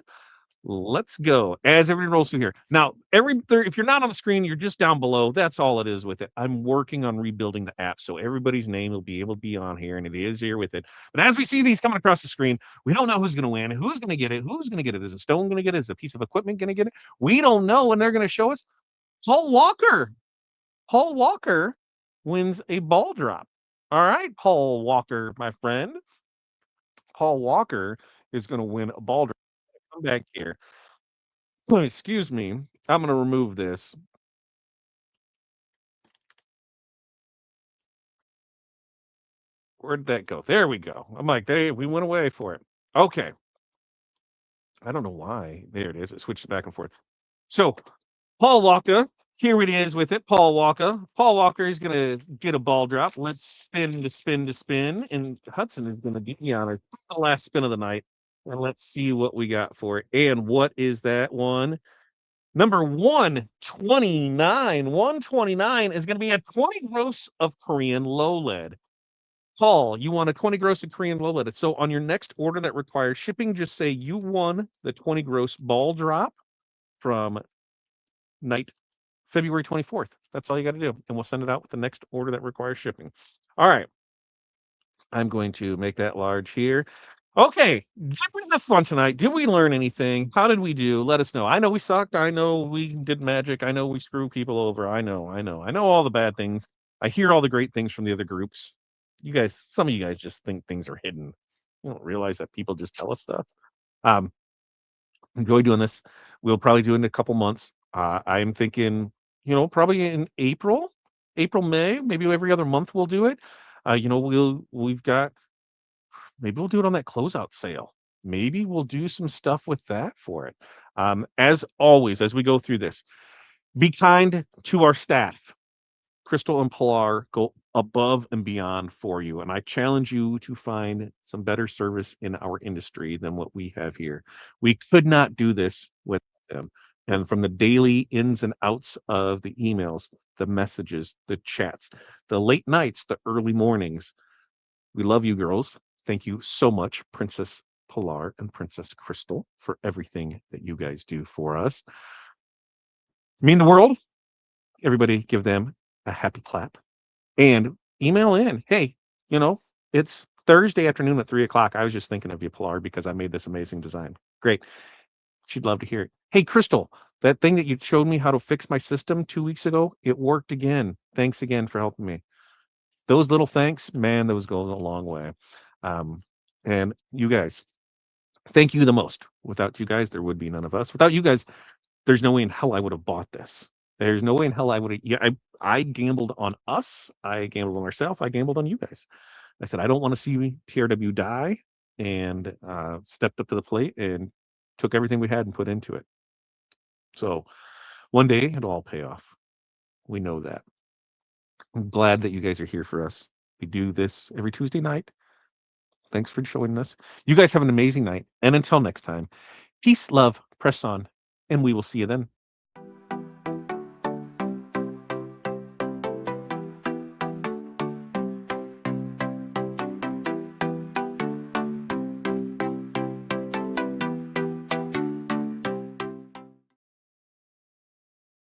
Let's go as everybody rolls through here. Now, if you're not on the screen, you're just down below. That's all it is with it. I'm working on rebuilding the app, so everybody's name will be able to be on here, and it is here with it. But as we see these coming across the screen, we don't know who's going to win, who's going to get it, who's going to get it. Is a stone going to get it? Is a piece of equipment going to get it? We don't know, and they're going to show us. Paul Walker. Paul Walker wins a ball drop. All right, Paul Walker, my friend. Paul Walker is going to win a ball drop. Come back here. Oh, excuse me. I'm going to remove this. Where'd that go? There we go. I'm like, we went away for it. Okay. I don't know why. There it is. It switched back and forth. So, Paul Walker, here it is with it. Paul Walker. Paul Walker is going to get a ball drop. Let's spin to spin to spin. And Hudson is going to get me on the last spin of the night. And let's see what we got for it. And what is that one? Number 129. 129 is going to be a 20 gross of Korean low lead. Paul, you want a 20 gross of Korean low lead. So on your next order that requires shipping, just say you won the 20 gross ball drop from night February 24th. That's all you got to do. And we'll send it out with the next order that requires shipping. All right. I'm going to make that large here. Okay, did we have fun tonight? Did we learn anything? How did we do? Let us know. I know we sucked. I know we did magic. I know we screw people over. I know all the bad things. I hear all the great things from the other groups. You guys, some of you guys just think things are hidden. You don't realize that people just tell us stuff. Um, enjoy doing this. We'll probably do it in a couple months. I'm thinking, probably in April, May, maybe every other month we'll do it. We've got maybe we'll do it on that closeout sale. Maybe we'll do some stuff with that for it. As always, as we go through this, be kind to our staff. Crystal and Pilar go above and beyond for you. And I challenge you to find some better service in our industry than what we have here. We could not do this with them. And from the daily ins and outs of the emails, the messages, the chats, the late nights, the early mornings, we love you girls. Thank you so much, Princess Pilar and Princess Crystal, for everything that you guys do for us. Mean the world. Everybody give them a happy clap. And email in. Hey, it's Thursday afternoon at 3 o'clock. I was just thinking of you, Pilar, because I made this amazing design. Great. She'd love to hear it. Hey, Crystal, that thing that you showed me how to fix my system 2 weeks ago, it worked again. Thanks again for helping me. Those little thanks, man, those go a long way. And you guys, thank you the most. Without you guys, there would be none of us. Without you guys, there's no way in hell I would have bought this. There's no way in hell I would have. Yeah, I gambled on us. I gambled on myself. I gambled on you guys. I said I don't want to see TRW die, and stepped up to the plate and took everything we had and put into it. So one day it'll all pay off. We know that. I'm glad that you guys are here for us. We do this every Tuesday night. Thanks for joining us. You guys have an amazing night. And until next time, peace, love, press on, and we will see you then.